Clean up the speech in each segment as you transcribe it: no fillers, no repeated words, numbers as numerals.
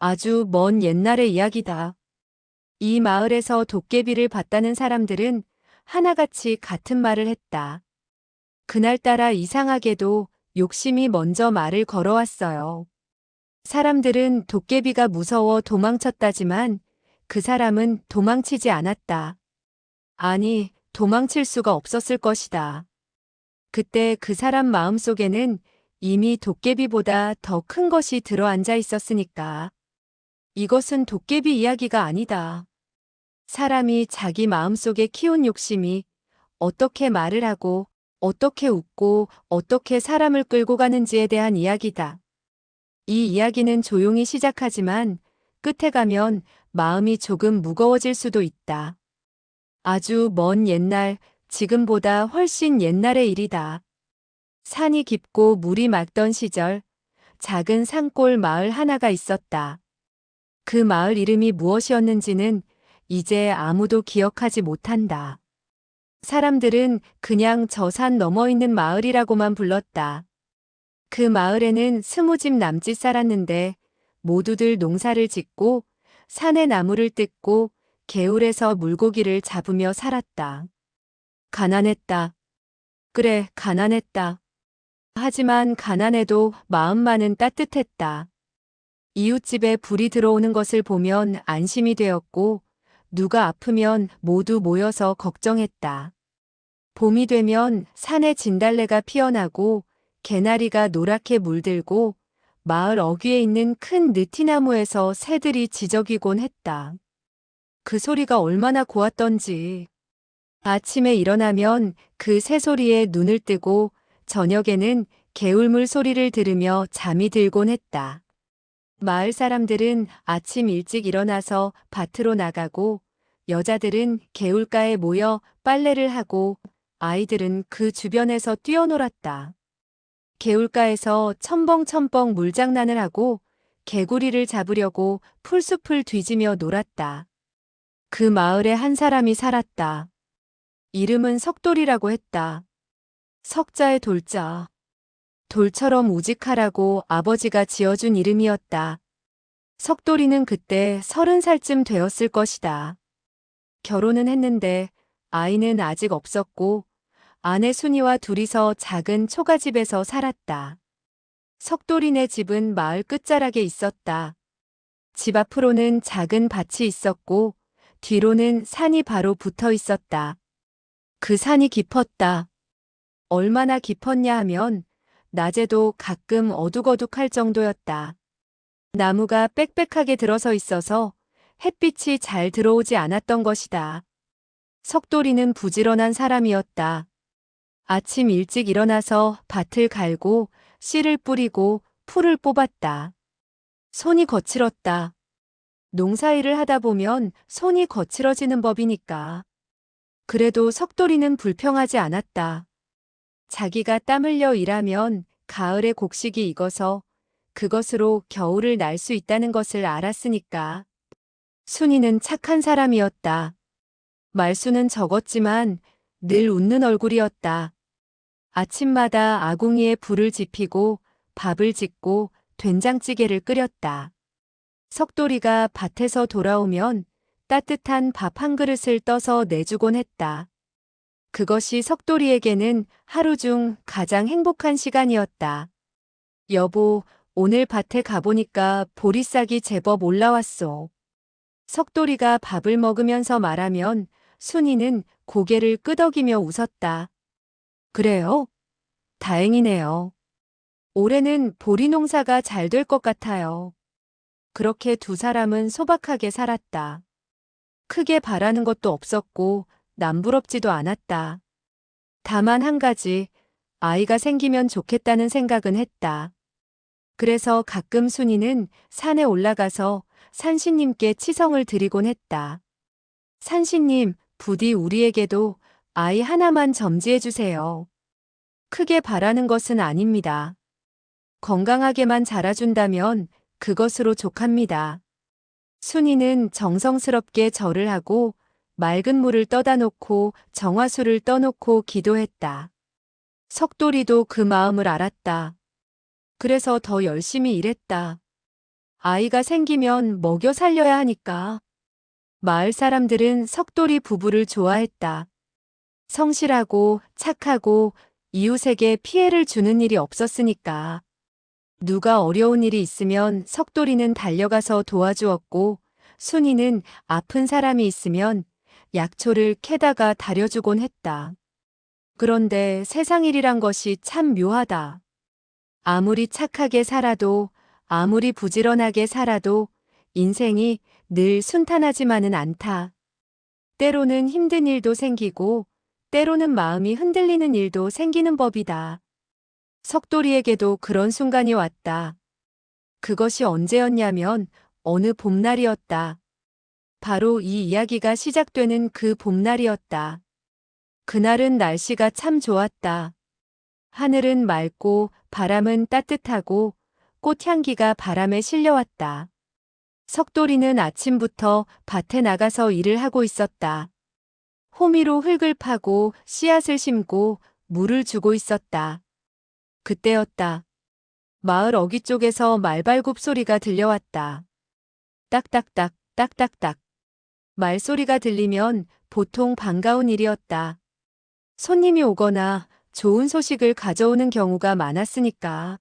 아주 먼 옛날의 이야기다. 이 마을에서 도깨비를 봤다는 사람들은 하나같이 같은 말을 했다. 그날따라 이상하게도 욕심이 먼저 말을 걸어왔어요. 사람들은 도깨비가 무서워 도망쳤다지만 그 사람은 도망치지 않았다. 아니, 도망칠 수가 없었을 것이다. 그때 그 사람 마음속에는 이미 도깨비보다 더 큰 것이 들어앉아 있었으니까. 이것은 도깨비 이야기가 아니다. 사람이 자기 마음속에 키운 욕심이 어떻게 말을 하고 어떻게 웃고 어떻게 사람을 끌고 가는지에 대한 이야기다. 이 이야기는 조용히 시작하지만 끝에 가면 마음이 조금 무거워질 수도 있다. 아주 먼 옛날, 지금보다 훨씬 옛날의 일이다. 산이 깊고 물이 맑던 시절, 작은 산골 마을 하나가 있었다. 그 마을 이름이 무엇이었는지는 이제 아무도 기억하지 못한다. 사람들은 그냥 저 산 너머 있는 마을이라고만 불렀다. 그 마을에는 20집 남짓 살았는데 모두들 농사를 짓고 산의 나무를 뜯고 개울에서 물고기를 잡으며 살았다. 가난했다. 그래, 가난했다. 하지만 가난해도 마음만은 따뜻했다. 이웃집에 불이 들어오는 것을 보면 안심이 되었고 누가 아프면 모두 모여서 걱정했다. 봄이 되면 산에 진달래가 피어나고 개나리가 노랗게 물들고 마을 어귀에 있는 큰 느티나무에서 새들이 지저귀곤 했다. 그 소리가 얼마나 고왔던지. 아침에 일어나면 그 새소리에 눈을 뜨고 저녁에는 개울물 소리를 들으며 잠이 들곤 했다. 마을 사람들은 아침 일찍 일어나서 밭으로 나가고 여자들은 개울가에 모여 빨래를 하고 아이들은 그 주변에서 뛰어놀았다. 개울가에서 첨벙첨벙 물장난을 하고 개구리를 잡으려고 풀숲을 뒤지며 놀았다. 그 마을에 한 사람이 살았다. 이름은 석돌이라고 했다. 석자의 돌자. 돌처럼 우직하라고 아버지가 지어준 이름이었다. 석돌이는 그때 30살쯤 되었을 것이다. 결혼은 했는데 아이는 아직 없었고 아내 순이와 둘이서 작은 초가집에서 살았다. 석돌이네 집은 마을 끝자락에 있었다. 집 앞으로는 작은 밭이 있었고 뒤로는 산이 바로 붙어 있었다. 그 산이 깊었다. 얼마나 깊었냐 하면 낮에도 가끔 어둑어둑할 정도였다. 나무가 빽빽하게 들어서 있어서 햇빛이 잘 들어오지 않았던 것이다. 석돌이는 부지런한 사람이었다. 아침 일찍 일어나서 밭을 갈고 씨를 뿌리고 풀을 뽑았다. 손이 거칠었다. 농사일을 하다 보면 손이 거칠어지는 법이니까. 그래도 석돌이는 불평하지 않았다. 자기가 땀 흘려 일하면 가을에 곡식이 익어서 그것으로 겨울을 날 수 있다는 것을 알았으니까. 순이는 착한 사람이었다. 말수는 적었지만 늘 웃는 얼굴이었다. 아침마다 아궁이에 불을 지피고 밥을 짓고 된장찌개를 끓였다. 석돌이가 밭에서 돌아오면 따뜻한 밥 한 그릇을 떠서 내주곤 했다. 그것이 석돌이에게는 하루 중 가장 행복한 시간이었다. 여보, 오늘 밭에 가보니까 보리싹이 제법 올라왔어. 석돌이가 밥을 먹으면서 말하면 순이는 고개를 끄덕이며 웃었다. 그래요? 다행이네요. 올해는 보리 농사가 잘 될 것 같아요. 그렇게 두 사람은 소박하게 살았다. 크게 바라는 것도 없었고 남부럽지도 않았다. 다만 한 가지, 아이가 생기면 좋겠다는 생각은 했다. 그래서 가끔 순이는 산에 올라가서 산신님께 치성을 드리곤 했다. 산신님, 부디 우리에게도 아이 하나만 점지해 주세요. 크게 바라는 것은 아닙니다. 건강하게만 자라준다면 그것으로 족합니다. 순이는 정성스럽게 절을 하고 맑은 물을 떠다 놓고 정화수를 떠놓고 기도했다. 석돌이도 그 마음을 알았다. 그래서 더 열심히 일했다. 아이가 생기면 먹여 살려야 하니까. 마을 사람들은 석돌이 부부를 좋아했다. 성실하고 착하고 이웃에게 피해를 주는 일이 없었으니까. 누가 어려운 일이 있으면 석돌이는 달려가서 도와주었고, 순이는 아픈 사람이 있으면 약초를 캐다가 다려주곤 했다. 그런데 세상 일이란 것이 참 묘하다. 아무리 착하게 살아도, 아무리 부지런하게 살아도 인생이 늘 순탄하지만은 않다. 때로는 힘든 일도 생기고, 때로는 마음이 흔들리는 일도 생기는 법이다. 석돌이에게도 그런 순간이 왔다. 그것이 언제였냐면 어느 봄날이었다. 바로 이 이야기가 시작되는 그 봄날이었다. 그날은 날씨가 참 좋았다. 하늘은 맑고 바람은 따뜻하고 꽃향기가 바람에 실려왔다. 석돌이는 아침부터 밭에 나가서 일을 하고 있었다. 호미로 흙을 파고 씨앗을 심고 물을 주고 있었다. 그때였다. 마을 어귀 쪽에서 말발굽 소리가 들려왔다. 딱딱딱, 딱딱딱. 말소리가 들리면 보통 반가운 일이었다. 손님이 오거나 좋은 소식을 가져오는 경우가 많았으니까.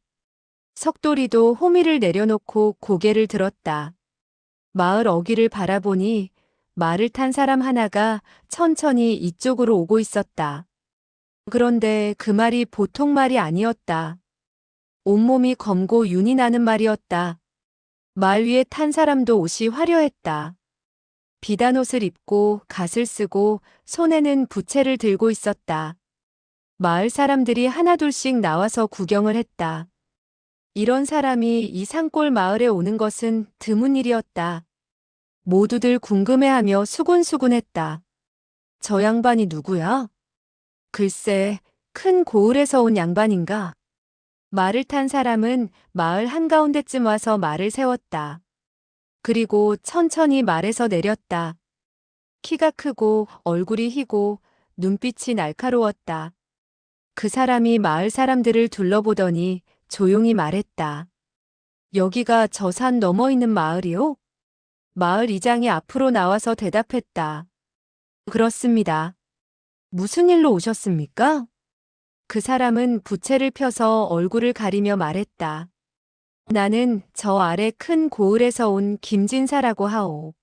석돌이도 호미를 내려놓고 고개를 들었다. 마을 어귀를 바라보니 말을 탄 사람 하나가 천천히 이쪽으로 오고 있었다. 그런데 그 말이 보통 말이 아니었다. 온몸이 검고 윤이 나는 말이었다. 말 위에 탄 사람도 옷이 화려했다. 비단 옷을 입고 갓을 쓰고 손에는 부채를 들고 있었다. 마을 사람들이 하나둘씩 나와서 구경을 했다. 이런 사람이 이 산골 마을에 오는 것은 드문 일이었다. 모두들 궁금해하며 수군수군했다. 저 양반이 누구야? 글쎄, 큰 고을에서 온 양반인가? 말을 탄 사람은 마을 한가운데쯤 와서 말을 세웠다. 그리고 천천히 말에서 내렸다. 키가 크고 얼굴이 희고 눈빛이 날카로웠다. 그 사람이 마을 사람들을 둘러보더니 조용히 말했다. 여기가 저 산 너머 있는 마을이요? 마을 이장이 앞으로 나와서 대답했다. 그렇습니다. 무슨 일로 오셨습니까? 그 사람은 부채를 펴서 얼굴을 가리며 말했다. 나는 저 아래 큰 고을에서 온 김진사라고 하오.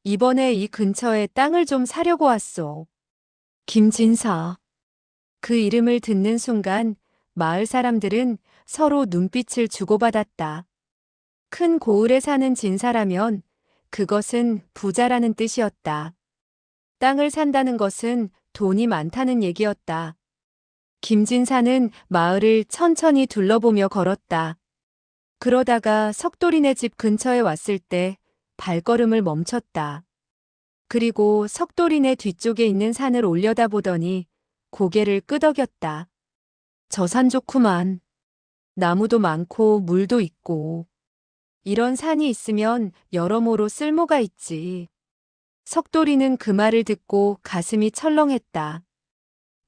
이번에 이 근처에 땅을 좀 사려고 왔소. 김진사. 그 이름을 듣는 순간 마을 사람들은 서로 눈빛을 주고받았다. 큰 고을에 사는 진사라면 그것은 부자라는 뜻이었다. 땅을 산다는 것은 돈이 많다는 얘기였다. 김진사는 마을을 천천히 둘러보며 걸었다. 그러다가 석돌이네 집 근처에 왔을 때 발걸음을 멈췄다. 그리고 석돌이네 뒤쪽에 있는 산을 올려다보더니 고개를 끄덕였다. 저 산 좋구만. 나무도 많고 물도 있고. 이런 산이 있으면 여러모로 쓸모가 있지. 석돌이는 그 말을 듣고 가슴이 철렁했다.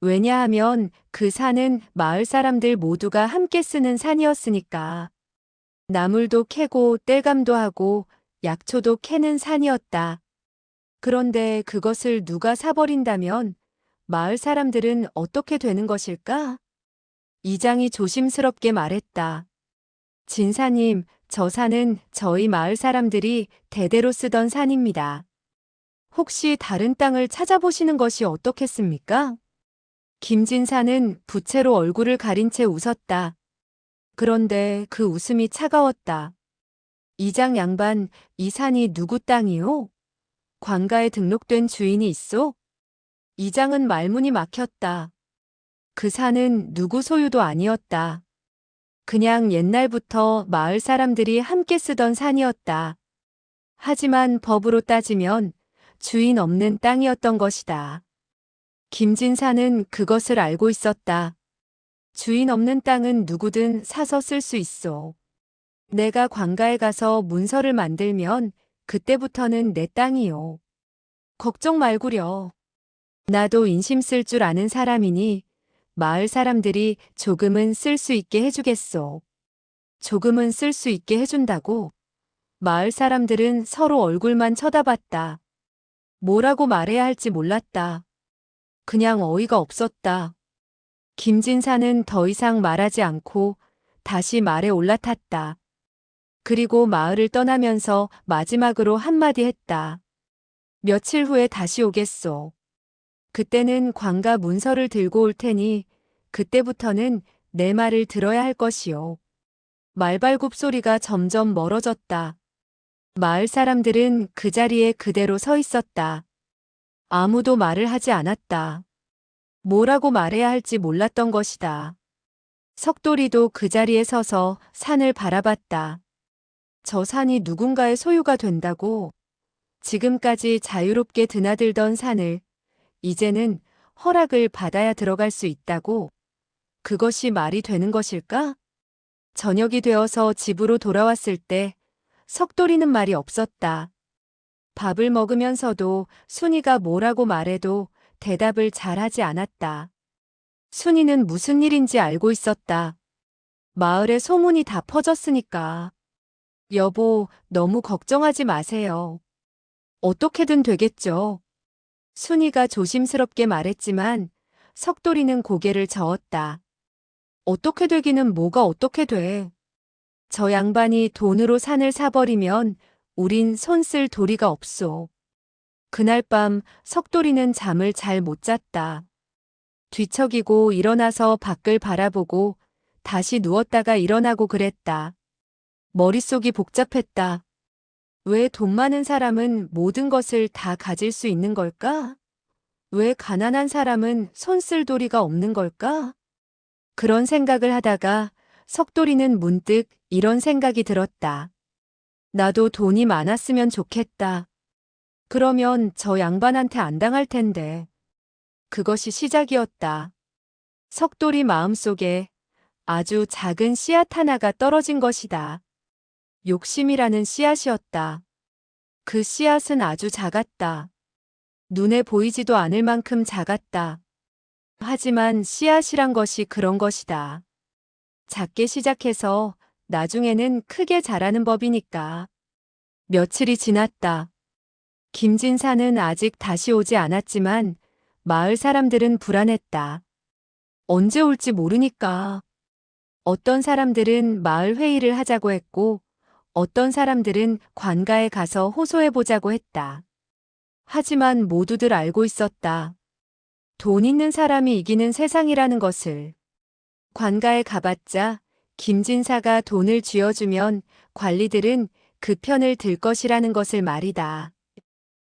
왜냐하면 그 산은 마을 사람들 모두가 함께 쓰는 산이었으니까. 나물도 캐고 땔감도 하고 약초도 캐는 산이었다. 그런데 그것을 누가 사버린다면 마을 사람들은 어떻게 되는 것일까? 이장이 조심스럽게 말했다. 진사님, 저 산은 저희 마을 사람들이 대대로 쓰던 산입니다. 혹시 다른 땅을 찾아보시는 것이 어떻겠습니까? 김진사는 부채로 얼굴을 가린 채 웃었다. 그런데 그 웃음이 차가웠다. 이장 양반, 이 산이 누구 땅이요? 관가에 등록된 주인이 있소? 이장은 말문이 막혔다. 그 산은 누구 소유도 아니었다. 그냥 옛날부터 마을 사람들이 함께 쓰던 산이었다. 하지만 법으로 따지면 주인 없는 땅이었던 것이다. 김진사는 그것을 알고 있었다. 주인 없는 땅은 누구든 사서 쓸 수 있어. 내가 관가에 가서 문서를 만들면 그때부터는 내 땅이요. 걱정 말구려. 나도 인심 쓸 줄 아는 사람이니 마을 사람들이 조금은 쓸 수 있게 해주겠소. 조금은 쓸 수 있게 해준다고? 마을 사람들은 서로 얼굴만 쳐다봤다. 뭐라고 말해야 할지 몰랐다. 그냥 어이가 없었다. 김진사는 더 이상 말하지 않고 다시 말에 올라탔다. 그리고 마을을 떠나면서 마지막으로 한마디 했다. 며칠 후에 다시 오겠소. 그때는 관가 문서를 들고 올 테니 그때부터는 내 말을 들어야 할 것이요. 말발굽 소리가 점점 멀어졌다. 마을 사람들은 그 자리에 그대로 서 있었다. 아무도 말을 하지 않았다. 뭐라고 말해야 할지 몰랐던 것이다. 석돌이도 그 자리에 서서 산을 바라봤다. 저 산이 누군가의 소유가 된다고? 지금까지 자유롭게 드나들던 산을 이제는 허락을 받아야 들어갈 수 있다고? 그것이 말이 되는 것일까? 저녁이 되어서 집으로 돌아왔을 때 석돌이는 말이 없었다. 밥을 먹으면서도 순이가 뭐라고 말해도 대답을 잘하지 않았다. 순이는 무슨 일인지 알고 있었다. 마을에 소문이 다 퍼졌으니까. 여보, 너무 걱정하지 마세요. 어떻게든 되겠죠. 순이가 조심스럽게 말했지만 석돌이는 고개를 저었다. 어떻게 되기는 뭐가 어떻게 돼. 저 양반이 돈으로 산을 사버리면 우린 손 쓸 도리가 없소. 그날 밤 석돌이는 잠을 잘 못 잤다. 뒤척이고 일어나서 밖을 바라보고 다시 누웠다가 일어나고 그랬다. 머릿속이 복잡했다. 왜 돈 많은 사람은 모든 것을 다 가질 수 있는 걸까? 왜 가난한 사람은 손 쓸 도리가 없는 걸까? 그런 생각을 하다가 석돌이는 문득 이런 생각이 들었다. 나도 돈이 많았으면 좋겠다. 그러면 저 양반한테 안 당할 텐데. 그것이 시작이었다. 석돌이 마음속에 아주 작은 씨앗 하나가 떨어진 것이다. 욕심이라는 씨앗이었다. 그 씨앗은 아주 작았다. 눈에 보이지도 않을 만큼 작았다. 하지만 씨앗이란 것이 그런 것이다. 작게 시작해서 나중에는 크게 자라는 법이니까. 며칠이 지났다. 김진사는 아직 다시 오지 않았지만 마을 사람들은 불안했다. 언제 올지 모르니까. 어떤 사람들은 마을 회의를 하자고 했고 어떤 사람들은 관가에 가서 호소해보자고 했다. 하지만 모두들 알고 있었다. 돈 있는 사람이 이기는 세상이라는 것을. 관가에 가봤자 김진사가 돈을 쥐어주면 관리들은 그 편을 들 것이라는 것을 말이다.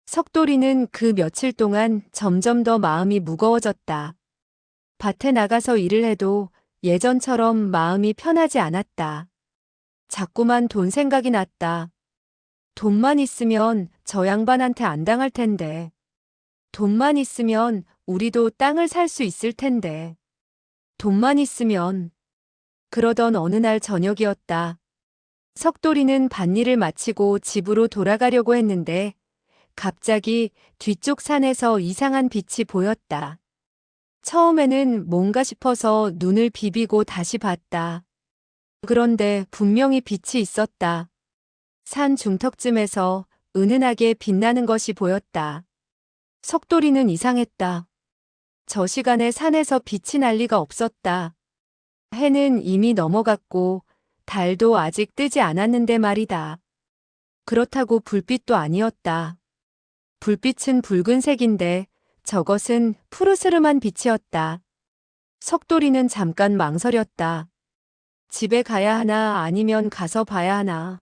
석돌이는 그 며칠 동안 점점 더 마음이 무거워졌다. 밭에 나가서 일을 해도 예전처럼 마음이 편하지 않았다. 자꾸만 돈 생각이 났다. 돈만 있으면 저 양반한테 안 당할 텐데. 돈만 있으면 우리도 땅을 살 수 있을 텐데. 돈만 있으면. 그러던 어느 날 저녁이었다. 석돌이는 밭일을 마치고 집으로 돌아가려고 했는데 갑자기 뒤쪽 산에서 이상한 빛이 보였다. 처음에는 뭔가 싶어서 눈을 비비고 다시 봤다. 그런데 분명히 빛이 있었다. 산 중턱쯤에서 은은하게 빛나는 것이 보였다. 석돌이는 이상했다. 저 시간에 산에서 빛이 날 리가 없었다. 해는 이미 넘어갔고 달도 아직 뜨지 않았는데 말이다. 그렇다고 불빛도 아니었다. 불빛은 붉은색인데 저것은 푸르스름한 빛이었다. 석돌이는 잠깐 망설였다. 집에 가야 하나 아니면 가서 봐야 하나.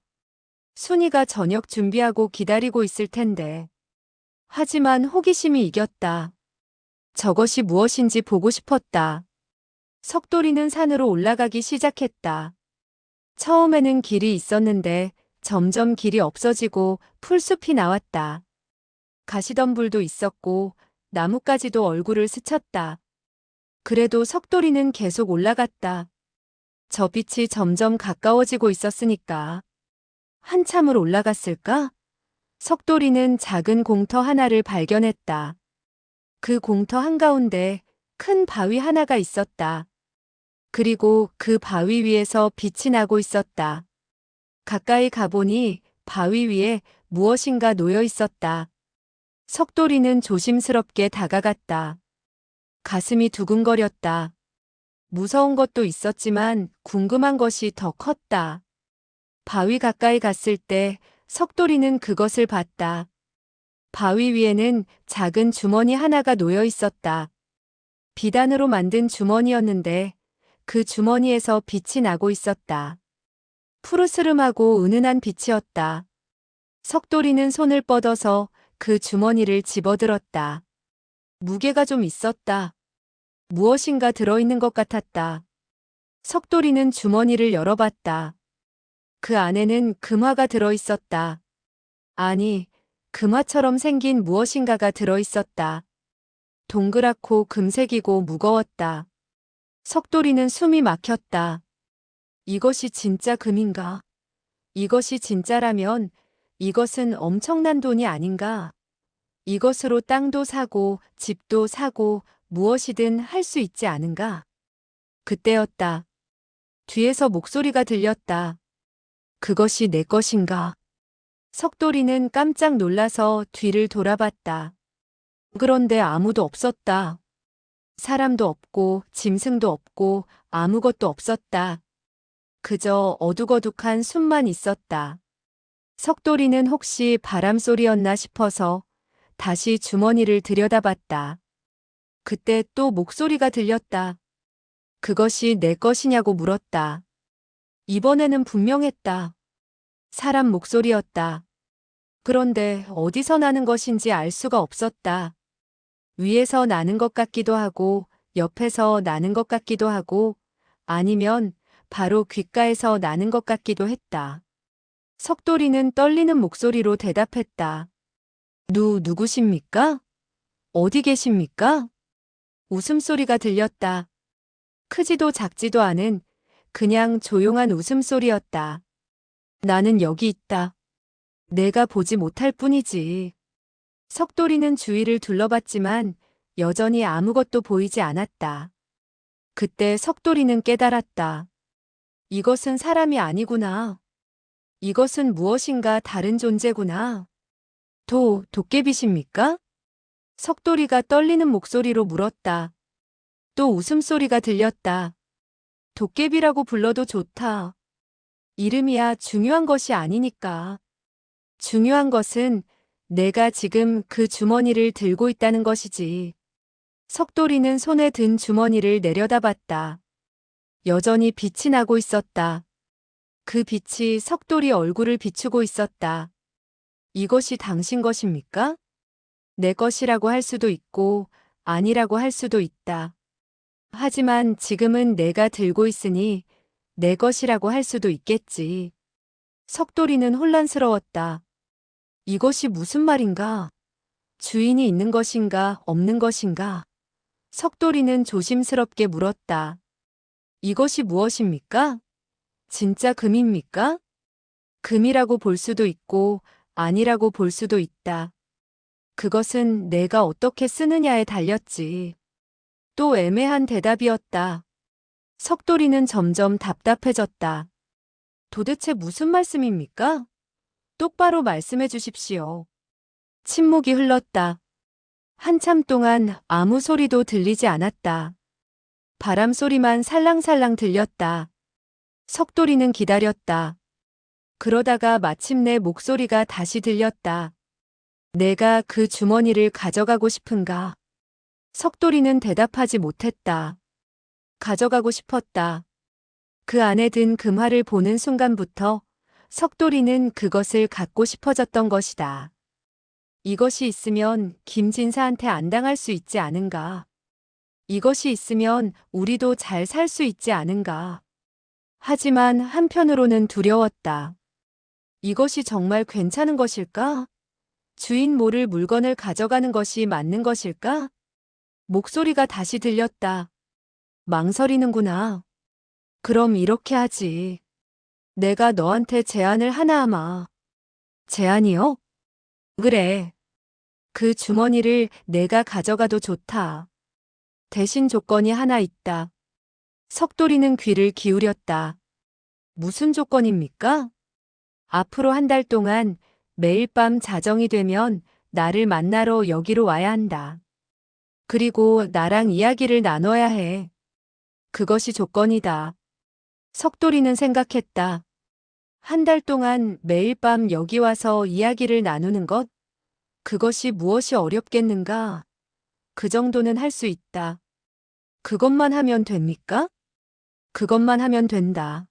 순이가 저녁 준비하고 기다리고 있을 텐데. 하지만 호기심이 이겼다. 저것이 무엇인지 보고 싶었다. 석돌이는 산으로 올라가기 시작했다. 처음에는 길이 있었는데 점점 길이 없어지고 풀숲이 나왔다. 가시덤불도 있었고 나뭇가지도 얼굴을 스쳤다. 그래도 석돌이는 계속 올라갔다. 저 빛이 점점 가까워지고 있었으니까. 한참을 올라갔을까? 석돌이는 작은 공터 하나를 발견했다. 그 공터 한가운데 큰 바위 하나가 있었다. 그리고 그 바위 위에서 빛이 나고 있었다. 가까이 가보니 바위 위에 무엇인가 놓여 있었다. 석돌이는 조심스럽게 다가갔다. 가슴이 두근거렸다. 무서운 것도 있었지만 궁금한 것이 더 컸다. 바위 가까이 갔을 때 석돌이는 그것을 봤다. 바위 위에는 작은 주머니 하나가 놓여 있었다. 비단으로 만든 주머니였는데 그 주머니에서 빛이 나고 있었다. 푸르스름하고 은은한 빛이었다. 석돌이는 손을 뻗어서 그 주머니를 집어들었다. 무게가 좀 있었다. 무엇인가 들어있는 것 같았다. 석돌이는 주머니를 열어봤다. 그 안에는 금화가 들어있었다. 아니, 금화처럼 생긴 무엇인가가 들어있었다. 동그랗고 금색이고 무거웠다. 석돌이는 숨이 막혔다. 이것이 진짜 금인가? 이것이 진짜라면 이것은 엄청난 돈이 아닌가? 이것으로 땅도 사고 집도 사고 무엇이든 할 수 있지 않은가? 그때였다. 뒤에서 목소리가 들렸다. 그것이 내 것인가? 석돌이는 깜짝 놀라서 뒤를 돌아봤다. 그런데 아무도 없었다. 사람도 없고 짐승도 없고 아무것도 없었다. 그저 어둑어둑한 숲만 있었다. 석돌이는 혹시 바람소리였나 싶어서 다시 주머니를 들여다봤다. 그때 또 목소리가 들렸다. 그것이 내 것이냐고 물었다. 이번에는 분명했다. 사람 목소리였다. 그런데 어디서 나는 것인지 알 수가 없었다. 위에서 나는 것 같기도 하고 옆에서 나는 것 같기도 하고 아니면 바로 귓가에서 나는 것 같기도 했다. 석돌이는 떨리는 목소리로 대답했다. 누구십니까? 어디 계십니까? 웃음소리가 들렸다. 크지도 작지도 않은 그냥 조용한 웃음소리였다. 나는 여기 있다. 내가 보지 못할 뿐이지. 석돌이는 주위를 둘러봤지만 여전히 아무것도 보이지 않았다. 그때 석돌이는 깨달았다. 이것은 사람이 아니구나. 이것은 무엇인가 다른 존재구나. 도깨비십니까? 석돌이가 떨리는 목소리로 물었다. 또 웃음소리가 들렸다. 도깨비라고 불러도 좋다. 이름이야 중요한 것이 아니니까. 중요한 것은 내가 지금 그 주머니를 들고 있다는 것이지. 석돌이는 손에 든 주머니를 내려다봤다. 여전히 빛이 나고 있었다. 그 빛이 석돌이 얼굴을 비추고 있었다. 이것이 당신 것입니까? 내 것이라고 할 수도 있고 아니라고 할 수도 있다. 하지만 지금은 내가 들고 있으니 내 것이라고 할 수도 있겠지. 석돌이는 혼란스러웠다. 이것이 무슨 말인가? 주인이 있는 것인가 없는 것인가? 석돌이는 조심스럽게 물었다. 이것이 무엇입니까? 진짜 금입니까? 금이라고 볼 수도 있고 아니라고 볼 수도 있다. 그것은 내가 어떻게 쓰느냐에 달렸지. 또 애매한 대답이었다. 석돌이는 점점 답답해졌다. 도대체 무슨 말씀입니까? 똑바로 말씀해 주십시오. 침묵이 흘렀다. 한참 동안 아무 소리도 들리지 않았다. 바람 소리만 살랑살랑 들렸다. 석돌이는 기다렸다. 그러다가 마침내 목소리가 다시 들렸다. 내가 그 주머니를 가져가고 싶은가? 석돌이는 대답하지 못했다. 가져가고 싶었다. 그 안에 든 금화를 보는 순간부터 석돌이는 그것을 갖고 싶어졌던 것이다. 이것이 있으면 김진사한테 안 당할 수 있지 않은가? 이것이 있으면 우리도 잘 살 수 있지 않은가? 하지만 한편으로는 두려웠다. 이것이 정말 괜찮은 것일까? 주인 모를 물건을 가져가는 것이 맞는 것일까? 목소리가 다시 들렸다. 망설이는구나. 그럼 이렇게 하지. 내가 너한테 제안을 하나 하마. 제안이요? 그래. 그 주머니를 내가 가져가도 좋다. 대신 조건이 하나 있다. 석돌이는 귀를 기울였다. 무슨 조건입니까? 앞으로 한 달 동안 매일 밤 자정이 되면 나를 만나러 여기로 와야 한다. 그리고 나랑 이야기를 나눠야 해. 그것이 조건이다. 석돌이는 생각했다. 한 달 동안 매일 밤 여기 와서 이야기를 나누는 것? 그것이 무엇이 어렵겠는가? 그 정도는 할 수 있다. 그것만 하면 됩니까? 그것만 하면 된다.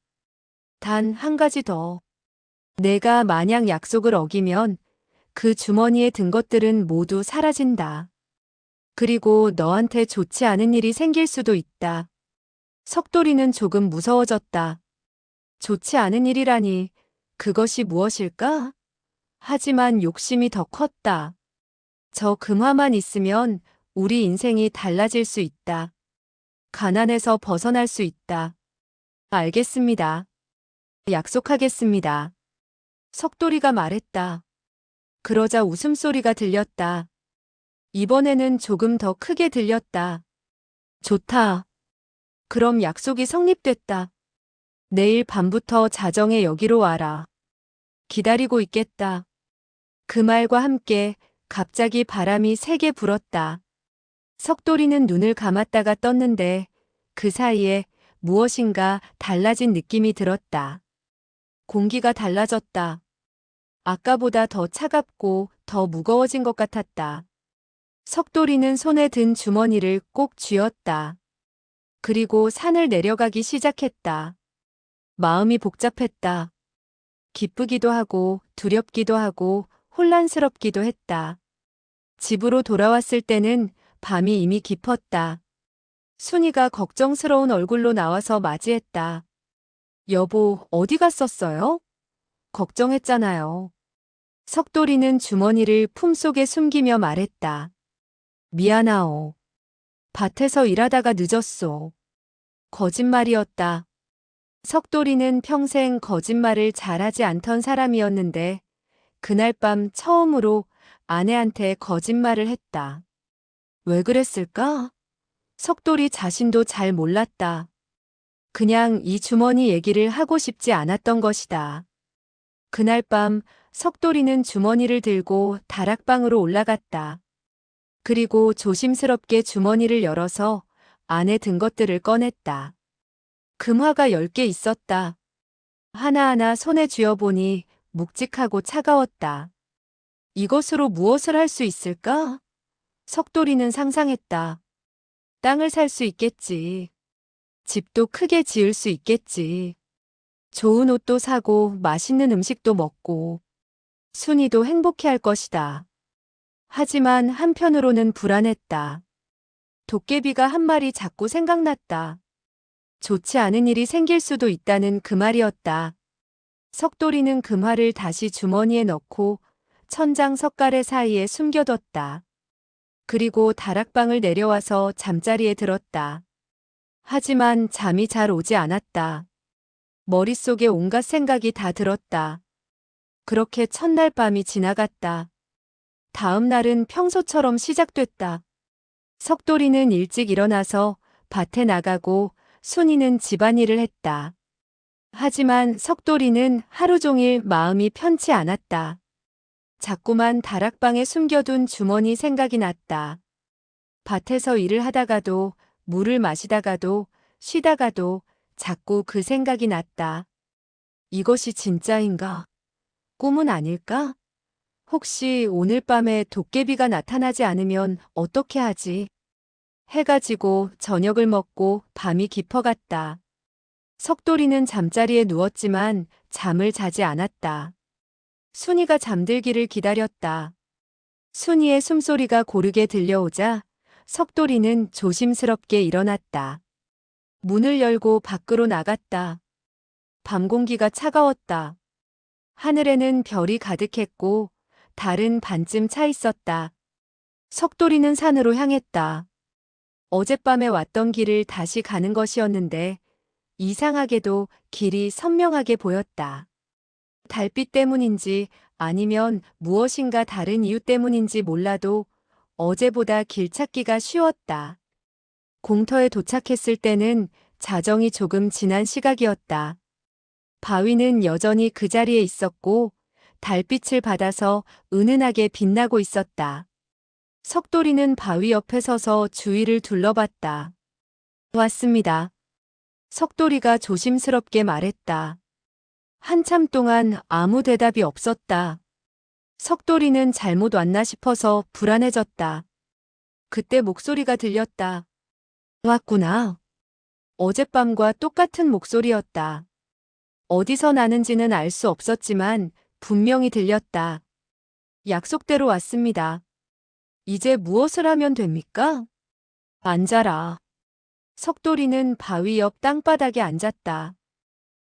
단 한 가지 더. 내가 만약 약속을 어기면 그 주머니에 든 것들은 모두 사라진다. 그리고 너한테 좋지 않은 일이 생길 수도 있다. 석돌이는 조금 무서워졌다. 좋지 않은 일이라니, 그것이 무엇일까? 하지만 욕심이 더 컸다. 저 금화만 있으면 우리 인생이 달라질 수 있다. 가난에서 벗어날 수 있다. 알겠습니다. 약속하겠습니다. 석돌이가 말했다. 그러자 웃음소리가 들렸다. 이번에는 조금 더 크게 들렸다. 좋다. 그럼 약속이 성립됐다. 내일 밤부터 자정에 여기로 와라. 기다리고 있겠다. 그 말과 함께 갑자기 바람이 세게 불었다. 석돌이는 눈을 감았다가 떴는데 그 사이에 무엇인가 달라진 느낌이 들었다. 공기가 달라졌다. 아까보다 더 차갑고 더 무거워진 것 같았다. 석돌이는 손에 든 주머니를 꼭 쥐었다. 그리고 산을 내려가기 시작했다. 마음이 복잡했다. 기쁘기도 하고 두렵기도 하고 혼란스럽기도 했다. 집으로 돌아왔을 때는 밤이 이미 깊었다. 순이가 걱정스러운 얼굴로 나와서 맞이했다. 여보, 어디 갔었어요? 걱정했잖아요. 석돌이는 주머니를 품속에 숨기며 말했다. 미안하오. 밭에서 일하다가 늦었소. 거짓말이었다. 석돌이는 평생 거짓말을 잘하지 않던 사람이었는데 그날 밤 처음으로 아내한테 거짓말을 했다. 왜 그랬을까? 석돌이 자신도 잘 몰랐다. 그냥 이 주머니 얘기를 하고 싶지 않았던 것이다. 그날 밤 석돌이는 주머니를 들고 다락방으로 올라갔다. 그리고 조심스럽게 주머니를 열어서 안에 든 것들을 꺼냈다. 금화가 10개 있었다. 하나하나 손에 쥐어보니 묵직하고 차가웠다. 이것으로 무엇을 할 수 있을까? 석돌이는 상상했다. 땅을 살 수 있겠지. 집도 크게 지을 수 있겠지. 좋은 옷도 사고 맛있는 음식도 먹고 순이도 행복해할 것이다. 하지만 한편으로는 불안했다. 도깨비가 한 말이 자꾸 생각났다. 좋지 않은 일이 생길 수도 있다는 그 말이었다. 석돌이는 금화를 다시 주머니에 넣고 천장 석가래 사이에 숨겨뒀다. 그리고 다락방을 내려와서 잠자리에 들었다. 하지만 잠이 잘 오지 않았다. 머릿속에 온갖 생각이 다 들었다. 그렇게 첫날 밤이 지나갔다. 다음 날은 평소처럼 시작됐다. 석돌이는 일찍 일어나서 밭에 나가고 순이는 집안일을 했다. 하지만 석돌이는 하루 종일 마음이 편치 않았다. 자꾸만 다락방에 숨겨둔 주머니 생각이 났다. 밭에서 일을 하다가도 물을 마시다가도 쉬다가도 자꾸 그 생각이 났다. 이것이 진짜인가? 꿈은 아닐까? 혹시 오늘 밤에 도깨비가 나타나지 않으면 어떻게 하지? 해가 지고 저녁을 먹고 밤이 깊어갔다. 석돌이는 잠자리에 누웠지만 잠을 자지 않았다. 순이가 잠들기를 기다렸다. 순이의 숨소리가 고르게 들려오자 석돌이는 조심스럽게 일어났다. 문을 열고 밖으로 나갔다. 밤 공기가 차가웠다. 하늘에는 별이 가득했고 달은 반쯤 차 있었다. 석돌이는 산으로 향했다. 어젯밤에 왔던 길을 다시 가는 것이었는데 이상하게도 길이 선명하게 보였다. 달빛 때문인지 아니면 무엇인가 다른 이유 때문인지 몰라도 어제보다 길 찾기가 쉬웠다. 공터에 도착했을 때는 자정이 조금 지난 시각이었다. 바위는 여전히 그 자리에 있었고 달빛을 받아서 은은하게 빛나고 있었다. 석돌이는 바위 옆에 서서 주위를 둘러봤다. 왔습니다. 석돌이가 조심스럽게 말했다. 한참 동안 아무 대답이 없었다. 석돌이는 잘못 왔나 싶어서 불안해졌다. 그때 목소리가 들렸다. 왔구나. 어젯밤과 똑같은 목소리였다. 어디서 나는지는 알 수 없었지만 분명히 들렸다. 약속대로 왔습니다. 이제 무엇을 하면 됩니까? 앉아라. 석돌이는 바위 옆 땅바닥에 앉았다.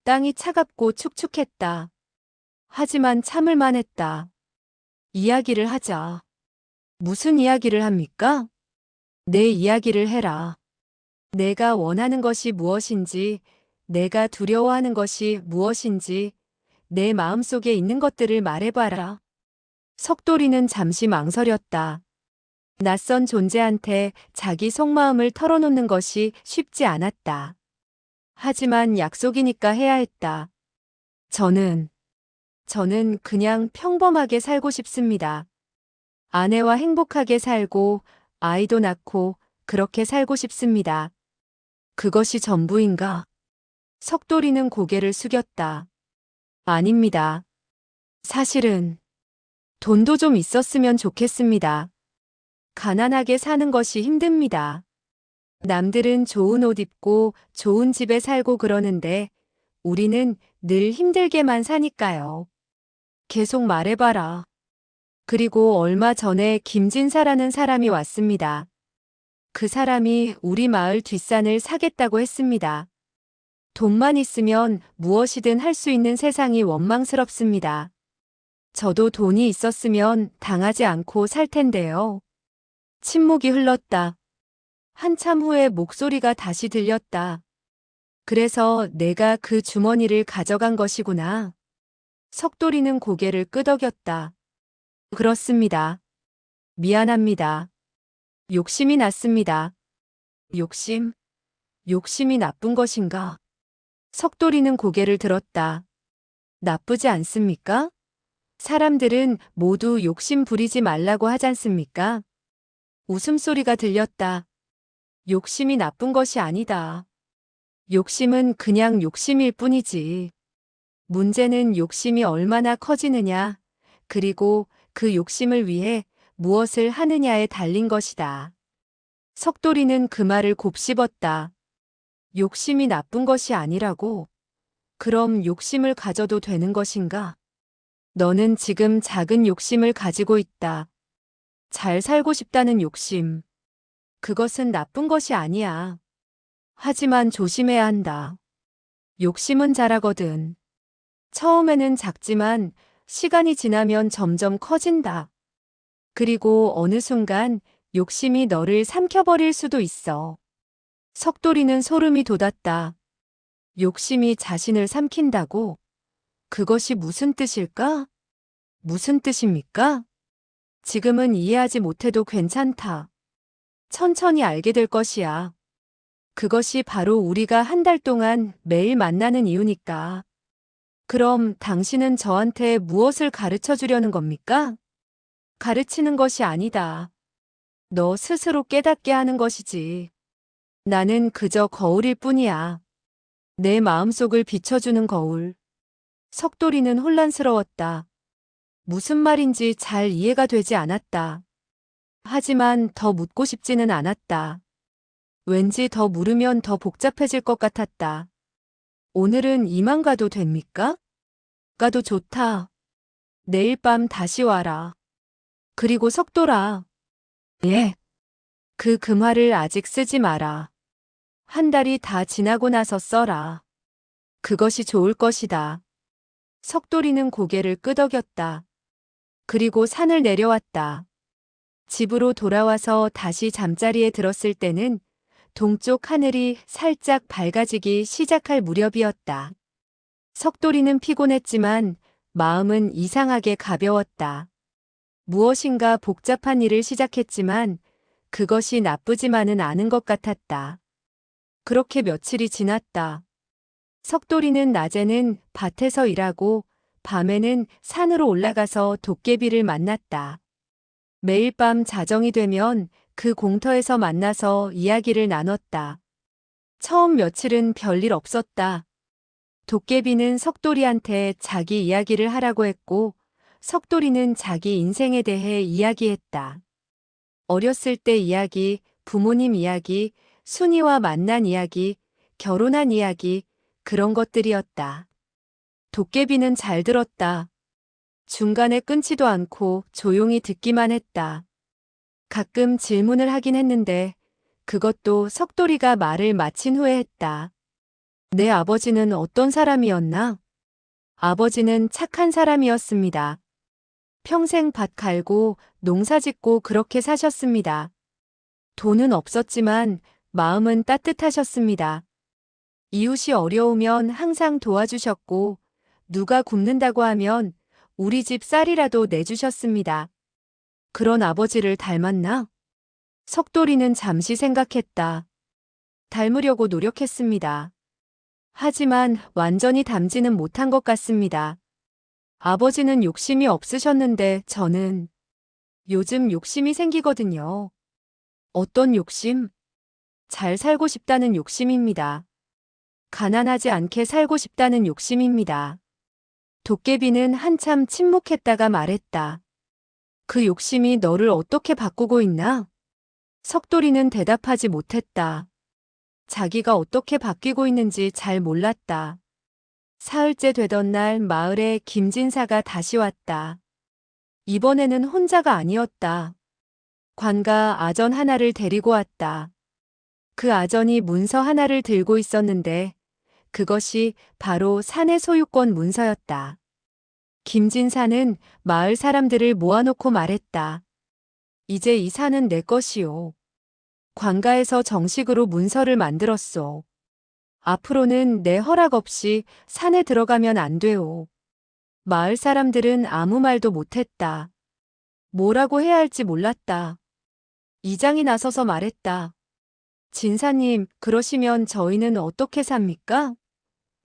땅이 차갑고 축축했다. 하지만 참을만 했다. 이야기를 하자. 무슨 이야기를 합니까? 내 이야기를 해라. 내가 원하는 것이 무엇인지, 내가 두려워하는 것이 무엇인지, 내 마음속에 있는 것들을 말해봐라. 석돌이는 잠시 망설였다. 낯선 존재한테 자기 속마음을 털어놓는 것이 쉽지 않았다. 하지만 약속이니까 해야 했다. 저는 그냥 평범하게 살고 싶습니다. 아내와 행복하게 살고 아이도 낳고 그렇게 살고 싶습니다. 그것이 전부인가? 석돌이는 고개를 숙였다. 아닙니다. 사실은 돈도 좀 있었으면 좋겠습니다. 가난하게 사는 것이 힘듭니다. 남들은 좋은 옷 입고 좋은 집에 살고 그러는데 우리는 늘 힘들게만 사니까요. 계속 말해봐라. 그리고 얼마 전에 김진사라는 사람이 왔습니다. 그 사람이 우리 마을 뒷산을 사겠다고 했습니다. 돈만 있으면 무엇이든 할 수 있는 세상이 원망스럽습니다. 저도 돈이 있었으면 당하지 않고 살 텐데요. 침묵이 흘렀다. 한참 후에 목소리가 다시 들렸다. 그래서 내가 그 주머니를 가져간 것이구나. 석돌이는 고개를 끄덕였다. 그렇습니다. 미안합니다. 욕심이 났습니다. 욕심이 나쁜 것인가? 석돌이는 고개를 들었다. 나쁘지 않습니까? 사람들은 모두 욕심 부리지 말라고 하지 않습니까? 웃음소리가 들렸다. 욕심이 나쁜 것이 아니다. 욕심은 그냥 욕심일 뿐이지. 문제는 욕심이 얼마나 커지느냐, 그리고 그 욕심을 위해 무엇을 하느냐에 달린 것이다. 석돌이는 그 말을 곱씹었다. 욕심이 나쁜 것이 아니라고? 그럼 욕심을 가져도 되는 것인가? 너는 지금 작은 욕심을 가지고 있다. 잘 살고 싶다는 욕심. 그것은 나쁜 것이 아니야. 하지만 조심해야 한다. 욕심은 자라거든. 처음에는 작지만 시간이 지나면 점점 커진다. 그리고 어느 순간 욕심이 너를 삼켜버릴 수도 있어. 석돌이는 소름이 돋았다. 욕심이 자신을 삼킨다고? 그것이 무슨 뜻일까? 무슨 뜻입니까? 지금은 이해하지 못해도 괜찮다. 천천히 알게 될 것이야. 그것이 바로 우리가 한 달 동안 매일 만나는 이유니까. 그럼 당신은 저한테 무엇을 가르쳐 주려는 겁니까? 가르치는 것이 아니다. 너 스스로 깨닫게 하는 것이지. 나는 그저 거울일 뿐이야. 내 마음속을 비춰주는 거울. 석돌이는 혼란스러웠다. 무슨 말인지 잘 이해가 되지 않았다. 하지만 더 묻고 싶지는 않았다. 왠지 더 물으면 더 복잡해질 것 같았다. 오늘은 이만 가도 됩니까? 가도 좋다. 내일 밤 다시 와라. 그리고 석돌아. 예. 그 금화를 아직 쓰지 마라. 한 달이 다 지나고 나서 써라. 그것이 좋을 것이다. 석돌이는 고개를 끄덕였다. 그리고 산을 내려왔다. 집으로 돌아와서 다시 잠자리에 들었을 때는 동쪽 하늘이 살짝 밝아지기 시작할 무렵이었다. 석돌이는 피곤했지만 마음은 이상하게 가벼웠다. 무엇인가 복잡한 일을 시작했지만 그것이 나쁘지만은 않은 것 같았다. 그렇게 며칠이 지났다. 석돌이는 낮에는 밭에서 일하고 밤에는 산으로 올라가서 도깨비를 만났다. 매일 밤 자정이 되면 그 공터에서 만나서 이야기를 나눴다. 처음 며칠은 별일 없었다. 도깨비는 석돌이한테 자기 이야기를 하라고 했고, 석돌이는 자기 인생에 대해 이야기했다. 어렸을 때 이야기, 부모님 이야기, 순이와 만난 이야기, 결혼한 이야기, 그런 것들이었다. 도깨비는 잘 들었다. 중간에 끊지도 않고 조용히 듣기만 했다. 가끔 질문을 하긴 했는데, 그것도 석돌이가 말을 마친 후에 했다. 내 아버지는 어떤 사람이었나? 아버지는 착한 사람이었습니다. 평생 밭 갈고 농사 짓고 그렇게 사셨습니다. 돈은 없었지만 마음은 따뜻하셨습니다. 이웃이 어려우면 항상 도와주셨고, 누가 굶는다고 하면 우리 집 쌀이라도 내주셨습니다. 그런 아버지를 닮았나? 석돌이는 잠시 생각했다. 닮으려고 노력했습니다. 하지만 완전히 닮지는 못한 것 같습니다. 아버지는 욕심이 없으셨는데 저는 요즘 욕심이 생기거든요. 어떤 욕심? 잘 살고 싶다는 욕심입니다. 가난하지 않게 살고 싶다는 욕심입니다. 도깨비는 한참 침묵했다가 말했다. 그 욕심이 너를 어떻게 바꾸고 있나? 석돌이는 대답하지 못했다. 자기가 어떻게 바뀌고 있는지 잘 몰랐다. 사흘째 되던 날 마을에 김진사가 다시 왔다. 이번에는 혼자가 아니었다. 관가 아전 하나를 데리고 왔다. 그 아전이 문서 하나를 들고 있었는데 그것이 바로 산의 소유권 문서였다. 김진사는 마을 사람들을 모아놓고 말했다. 이제 이 산은 내 것이오. 관가에서 정식으로 문서를 만들었소. 앞으로는 내 허락 없이 산에 들어가면 안 돼오. 마을 사람들은 아무 말도 못했다. 뭐라고 해야 할지 몰랐다. 이장이 나서서 말했다. 진사님, 그러시면 저희는 어떻게 삽니까?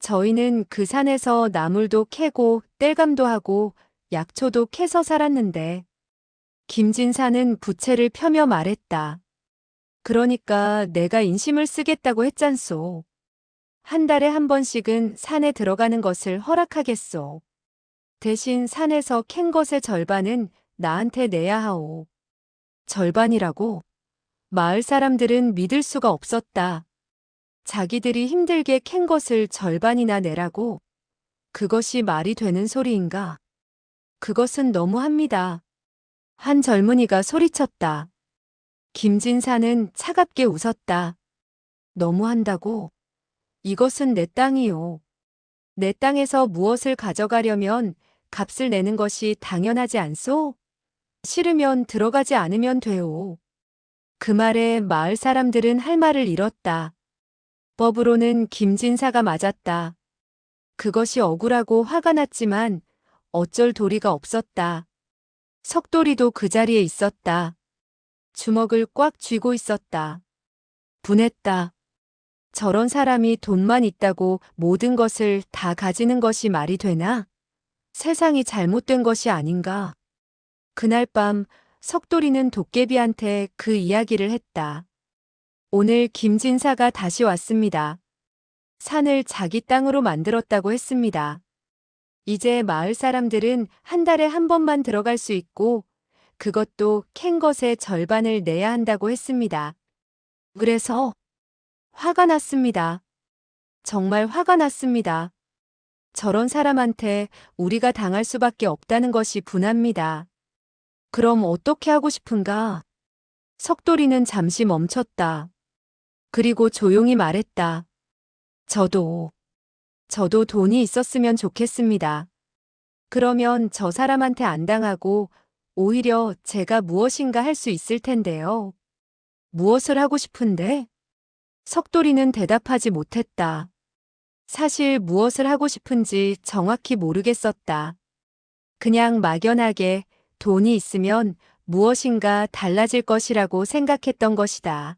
저희는 그 산에서 나물도 캐고 땔감도 하고 약초도 캐서 살았는데. 김진사는 부채를 펴며 말했다. 그러니까 내가 인심을 쓰겠다고 했잖소. 한 달에 한 번씩은 산에 들어가는 것을 허락하겠소. 대신 산에서 캔 것의 절반은 나한테 내야 하오. 절반이라고? 마을 사람들은 믿을 수가 없었다. 자기들이 힘들게 캔 것을 절반이나 내라고? 그것이 말이 되는 소리인가? 그것은 너무합니다. 한 젊은이가 소리쳤다. 김진사는 차갑게 웃었다. 너무한다고? 이것은 내 땅이요. 내 땅에서 무엇을 가져가려면 값을 내는 것이 당연하지 않소? 싫으면 들어가지 않으면 돼요. 그 말에 마을 사람들은 할 말을 잃었다. 법으로는 김진사가 맞았다. 그것이 억울하고 화가 났지만 어쩔 도리가 없었다. 석돌이도 그 자리에 있었다. 주먹을 꽉 쥐고 있었다. 분했다. 저런 사람이 돈만 있다고 모든 것을 다 가지는 것이 말이 되나? 세상이 잘못된 것이 아닌가? 그날 밤 석돌이는 도깨비한테 그 이야기를 했다. 오늘 김진사가 다시 왔습니다. 산을 자기 땅으로 만들었다고 했습니다. 이제 마을 사람들은 한 달에 한 번만 들어갈 수 있고 그것도 캔 것의 절반을 내야 한다고 했습니다. 그래서 화가 났습니다. 정말 화가 났습니다. 저런 사람한테 우리가 당할 수밖에 없다는 것이 분합니다. 그럼 어떻게 하고 싶은가? 석돌이는 잠시 멈췄다. 그리고 조용히 말했다. 저도 돈이 있었으면 좋겠습니다. 그러면 저 사람한테 안 당하고 오히려 제가 무엇인가 할 수 있을 텐데요. 무엇을 하고 싶은데? 석돌이는 대답하지 못했다. 사실 무엇을 하고 싶은지 정확히 모르겠었다. 그냥 막연하게 돈이 있으면 무엇인가 달라질 것이라고 생각했던 것이다.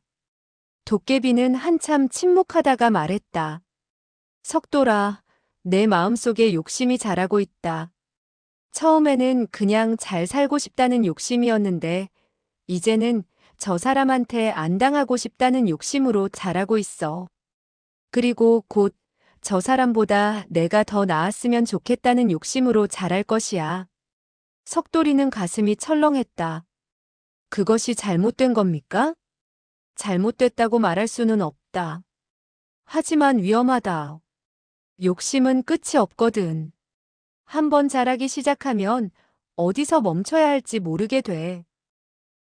도깨비는 한참 침묵하다가 말했다. 석돌아, 내 마음속에 욕심이 자라고 있다. 처음에는 그냥 잘 살고 싶다는 욕심이었는데, 이제는 저 사람한테 안 당하고 싶다는 욕심으로 자라고 있어. 그리고 곧 저 사람보다 내가 더 나았으면 좋겠다는 욕심으로 자랄 것이야. 석돌이는 가슴이 철렁했다. 그것이 잘못된 겁니까? 잘못됐다고 말할 수는 없다. 하지만 위험하다. 욕심은 끝이 없거든. 한번 자라기 시작하면 어디서 멈춰야 할지 모르게 돼.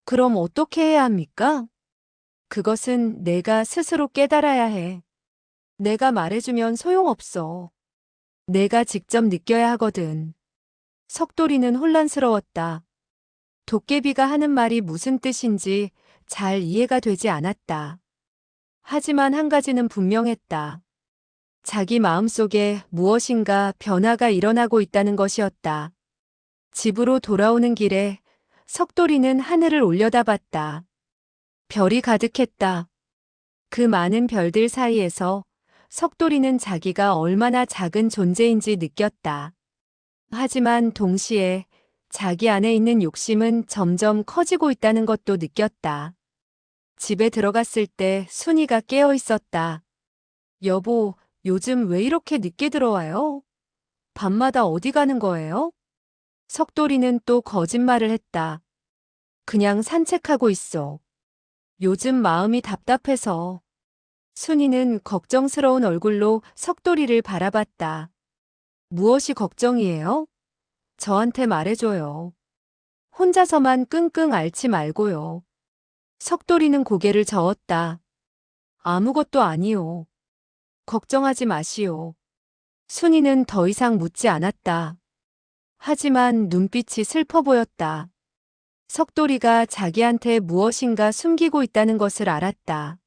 그럼 어떻게 해야 합니까? 그것은 내가 스스로 깨달아야 해. 내가 말해주면 소용없어. 내가 직접 느껴야 하거든. 석돌이는 혼란스러웠다. 도깨비가 하는 말이 무슨 뜻인지 잘 이해가 되지 않았다. 하지만 한 가지는 분명했다. 자기 마음속에 무엇인가 변화가 일어나고 있다는 것이었다. 집으로 돌아오는 길에 석돌이는 하늘을 올려다봤다. 별이 가득했다. 그 많은 별들 사이에서 석돌이는 자기가 얼마나 작은 존재인지 느꼈다. 하지만 동시에 자기 안에 있는 욕심은 점점 커지고 있다는 것도 느꼈다. 집에 들어갔을 때 순이가 깨어 있었다. 여보, 요즘 왜 이렇게 늦게 들어와요? 밤마다 어디 가는 거예요? 석돌이는 또 거짓말을 했다. 그냥 산책하고 있어. 요즘 마음이 답답해서. 순이는 걱정스러운 얼굴로 석돌이를 바라봤다. 무엇이 걱정이에요? 저한테 말해줘요. 혼자서만 끙끙 앓지 말고요. 석돌이는 고개를 저었다. 아무것도 아니요. 걱정하지 마시오. 순이는 더 이상 묻지 않았다. 하지만 눈빛이 슬퍼 보였다. 석돌이가 자기한테 무엇인가 숨기고 있다는 것을 알았다.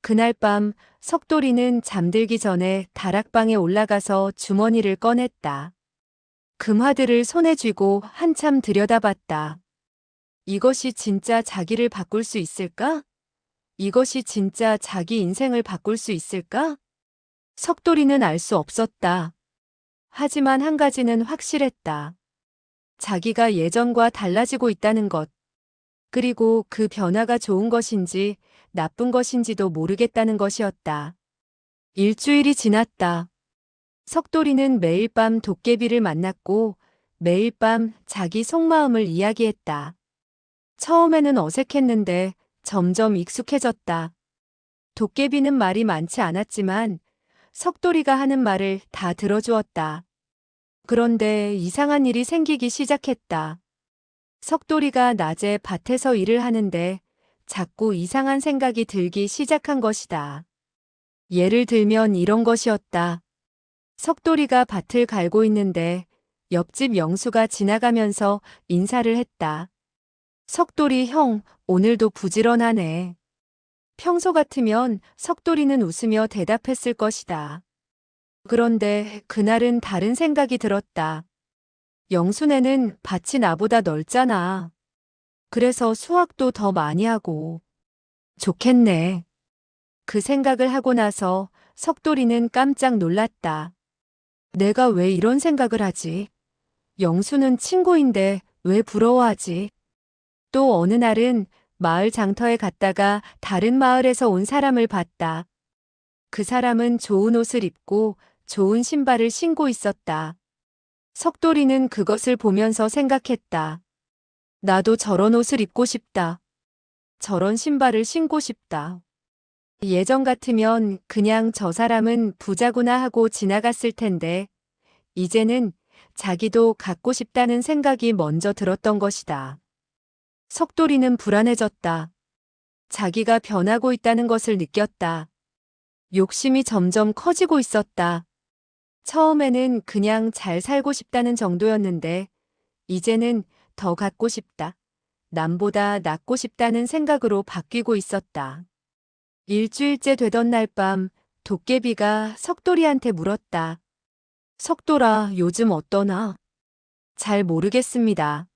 그날 밤 석돌이는 잠들기 전에 다락방에 올라가서 주머니를 꺼냈다. 금화들을 손에 쥐고 한참 들여다봤다. 이것이 진짜 자기를 바꿀 수 있을까? 이것이 진짜 자기 인생을 바꿀 수 있을까? 석돌이는 알 수 없었다. 하지만 한 가지는 확실했다. 자기가 예전과 달라지고 있다는 것. 그리고 그 변화가 좋은 것인지 나쁜 것인지도 모르겠다는 것이었다. 일주일이 지났다. 석돌이는 매일 밤 도깨비를 만났고 매일 밤 자기 속마음을 이야기했다. 처음에는 어색했는데 점점 익숙해졌다. 도깨비는 말이 많지 않았지만 석돌이가 하는 말을 다 들어주었다. 그런데 이상한 일이 생기기 시작했다. 석돌이가 낮에 밭에서 일을 하는데 자꾸 이상한 생각이 들기 시작한 것이다. 예를 들면 이런 것이었다. 석돌이가 밭을 갈고 있는데 옆집 영수가 지나가면서 인사를 했다. 석돌이 형, 오늘도 부지런하네. 평소 같으면 석돌이는 웃으며 대답했을 것이다. 그런데 그날은 다른 생각이 들었다. 영순애는 밭이 나보다 넓잖아. 그래서 수확도 더 많이 하고. 좋겠네. 그 생각을 하고 나서 석돌이는 깜짝 놀랐다. 내가 왜 이런 생각을 하지? 영수는 친구인데 왜 부러워하지? 또 어느 날은 마을 장터에 갔다가 다른 마을에서 온 사람을 봤다. 그 사람은 좋은 옷을 입고 좋은 신발을 신고 있었다. 석돌이는 그것을 보면서 생각했다. 나도 저런 옷을 입고 싶다. 저런 신발을 신고 싶다. 예전 같으면 그냥 저 사람은 부자구나 하고 지나갔을 텐데, 이제는 자기도 갖고 싶다는 생각이 먼저 들었던 것이다. 석돌이는 불안해졌다. 자기가 변하고 있다는 것을 느꼈다. 욕심이 점점 커지고 있었다. 처음에는 그냥 잘 살고 싶다는 정도였는데, 이제는 더 갖고 싶다. 남보다 낫고 싶다는 생각으로 바뀌고 있었다. 일주일째 되던 날 밤, 도깨비가 석돌이한테 물었다. 석돌아, 요즘 어떠나? 잘 모르겠습니다.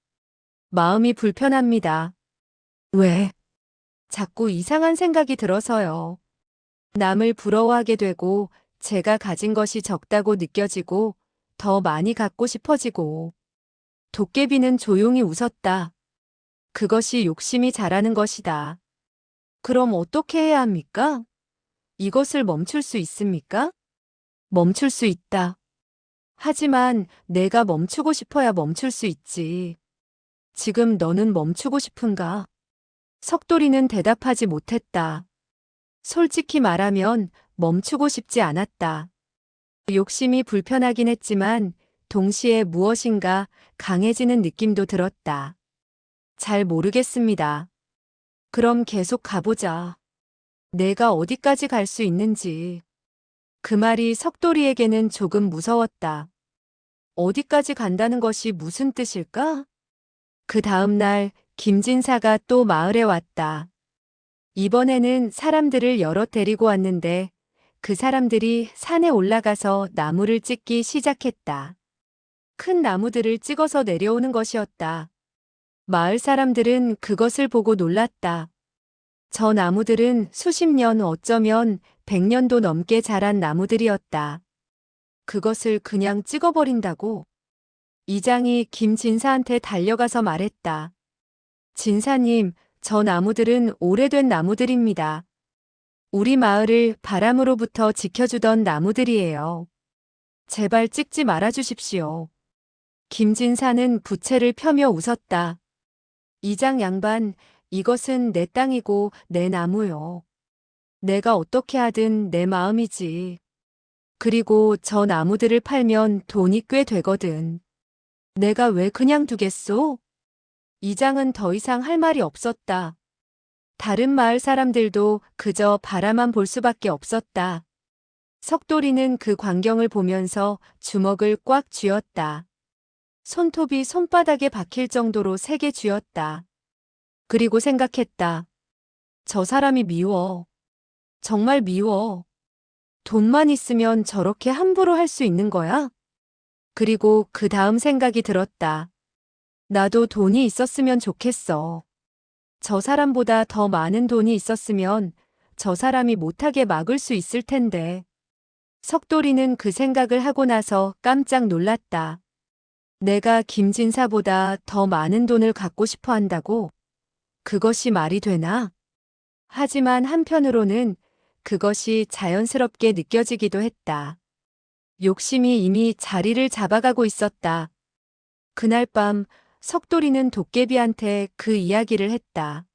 마음이 불편합니다. 왜? 자꾸 이상한 생각이 들어서요. 남을 부러워하게 되고 제가 가진 것이 적다고 느껴지고 더 많이 갖고 싶어지고. 도깨비는 조용히 웃었다. 그것이 욕심이 자라는 것이다. 그럼 어떻게 해야 합니까? 이것을 멈출 수 있습니까? 멈출 수 있다. 하지만 내가 멈추고 싶어야 멈출 수 있지. 지금 너는 멈추고 싶은가? 석돌이는 대답하지 못했다. 솔직히 말하면 멈추고 싶지 않았다. 욕심이 불편하긴 했지만 동시에 무엇인가 강해지는 느낌도 들었다. 잘 모르겠습니다. 그럼 계속 가보자. 내가 어디까지 갈 수 있는지. 그 말이 석돌이에게는 조금 무서웠다. 어디까지 간다는 것이 무슨 뜻일까? 그 다음 날 김진사가 또 마을에 왔다. 이번에는 사람들을 여럿 데리고 왔는데 그 사람들이 산에 올라가서 나무를 찍기 시작했다. 큰 나무들을 찍어서 내려오는 것이었다. 마을 사람들은 그것을 보고 놀랐다. 저 나무들은 수십 년 어쩌면 100년도 넘게 자란 나무들이었다. 그것을 그냥 찍어버린다고? 이장이 김진사한테 달려가서 말했다. 진사님, 저 나무들은 오래된 나무들입니다. 우리 마을을 바람으로부터 지켜주던 나무들이에요. 제발 찍지 말아주십시오. 김진사는 부채를 펴며 웃었다. 이장 양반, 이것은 내 땅이고 내 나무요. 내가 어떻게 하든 내 마음이지. 그리고 저 나무들을 팔면 돈이 꽤 되거든. 내가 왜 그냥 두겠소? 이장은 더 이상 할 말이 없었다. 다른 마을 사람들도 그저 바라만 볼 수밖에 없었다. 석돌이는 그 광경을 보면서 주먹을 꽉 쥐었다. 손톱이 손바닥에 박힐 정도로 세게 쥐었다. 그리고 생각했다. 저 사람이 미워. 정말 미워. 돈만 있으면 저렇게 함부로 할 수 있는 거야? 그리고 그 다음 생각이 들었다. 나도 돈이 있었으면 좋겠어. 저 사람보다 더 많은 돈이 있었으면 저 사람이 못하게 막을 수 있을 텐데. 석돌이는 그 생각을 하고 나서 깜짝 놀랐다. 내가 김진사보다 더 많은 돈을 갖고 싶어 한다고? 그것이 말이 되나? 하지만 한편으로는 그것이 자연스럽게 느껴지기도 했다. 욕심이 이미 자리를 잡아가고 있었다. 그날 밤 석돌이는 도깨비한테 그 이야기를 했다.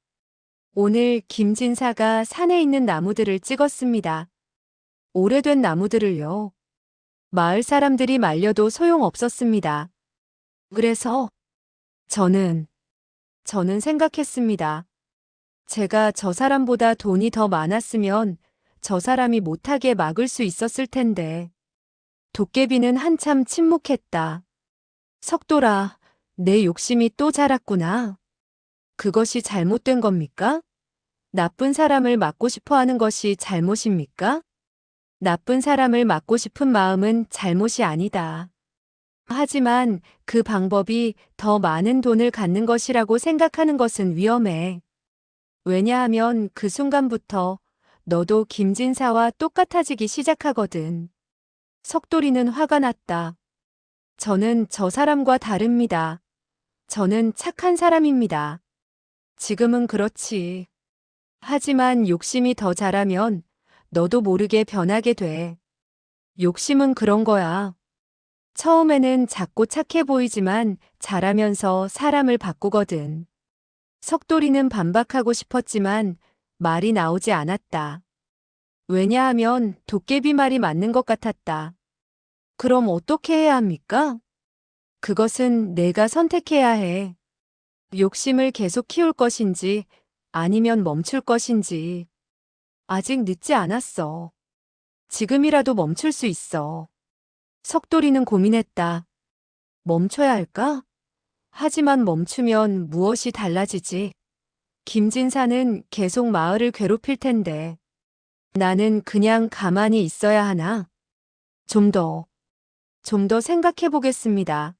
오늘 김진사가 산에 있는 나무들을 찍었습니다. 오래된 나무들을요. 마을 사람들이 말려도 소용없었습니다. 그래서 저는 생각했습니다. 제가 저 사람보다 돈이 더 많았으면 저 사람이 못하게 막을 수 있었을 텐데. 도깨비는 한참 침묵했다. 석돌아, 내 욕심이 또 자랐구나. 그것이 잘못된 겁니까? 나쁜 사람을 막고 싶어 하는 것이 잘못입니까? 나쁜 사람을 막고 싶은 마음은 잘못이 아니다. 하지만 그 방법이 더 많은 돈을 갖는 것이라고 생각하는 것은 위험해. 왜냐하면 그 순간부터 너도 김진사와 똑같아지기 시작하거든. 석돌이는 화가 났다. 저는 저 사람과 다릅니다. 저는 착한 사람입니다. 지금은 그렇지. 하지만 욕심이 더 자라면 너도 모르게 변하게 돼. 욕심은 그런 거야. 처음에는 작고 착해 보이지만 자라면서 사람을 바꾸거든. 석돌이는 반박하고 싶었지만 말이 나오지 않았다. 왜냐하면 도깨비 말이 맞는 것 같았다. 그럼 어떻게 해야 합니까? 그것은 내가 선택해야 해. 욕심을 계속 키울 것인지 아니면 멈출 것인지. 아직 늦지 않았어. 지금이라도 멈출 수 있어. 석돌이는 고민했다. 멈춰야 할까? 하지만 멈추면 무엇이 달라지지? 김진사는 계속 마을을 괴롭힐 텐데. 나는 그냥 가만히 있어야 하나? 좀 더 생각해 보겠습니다.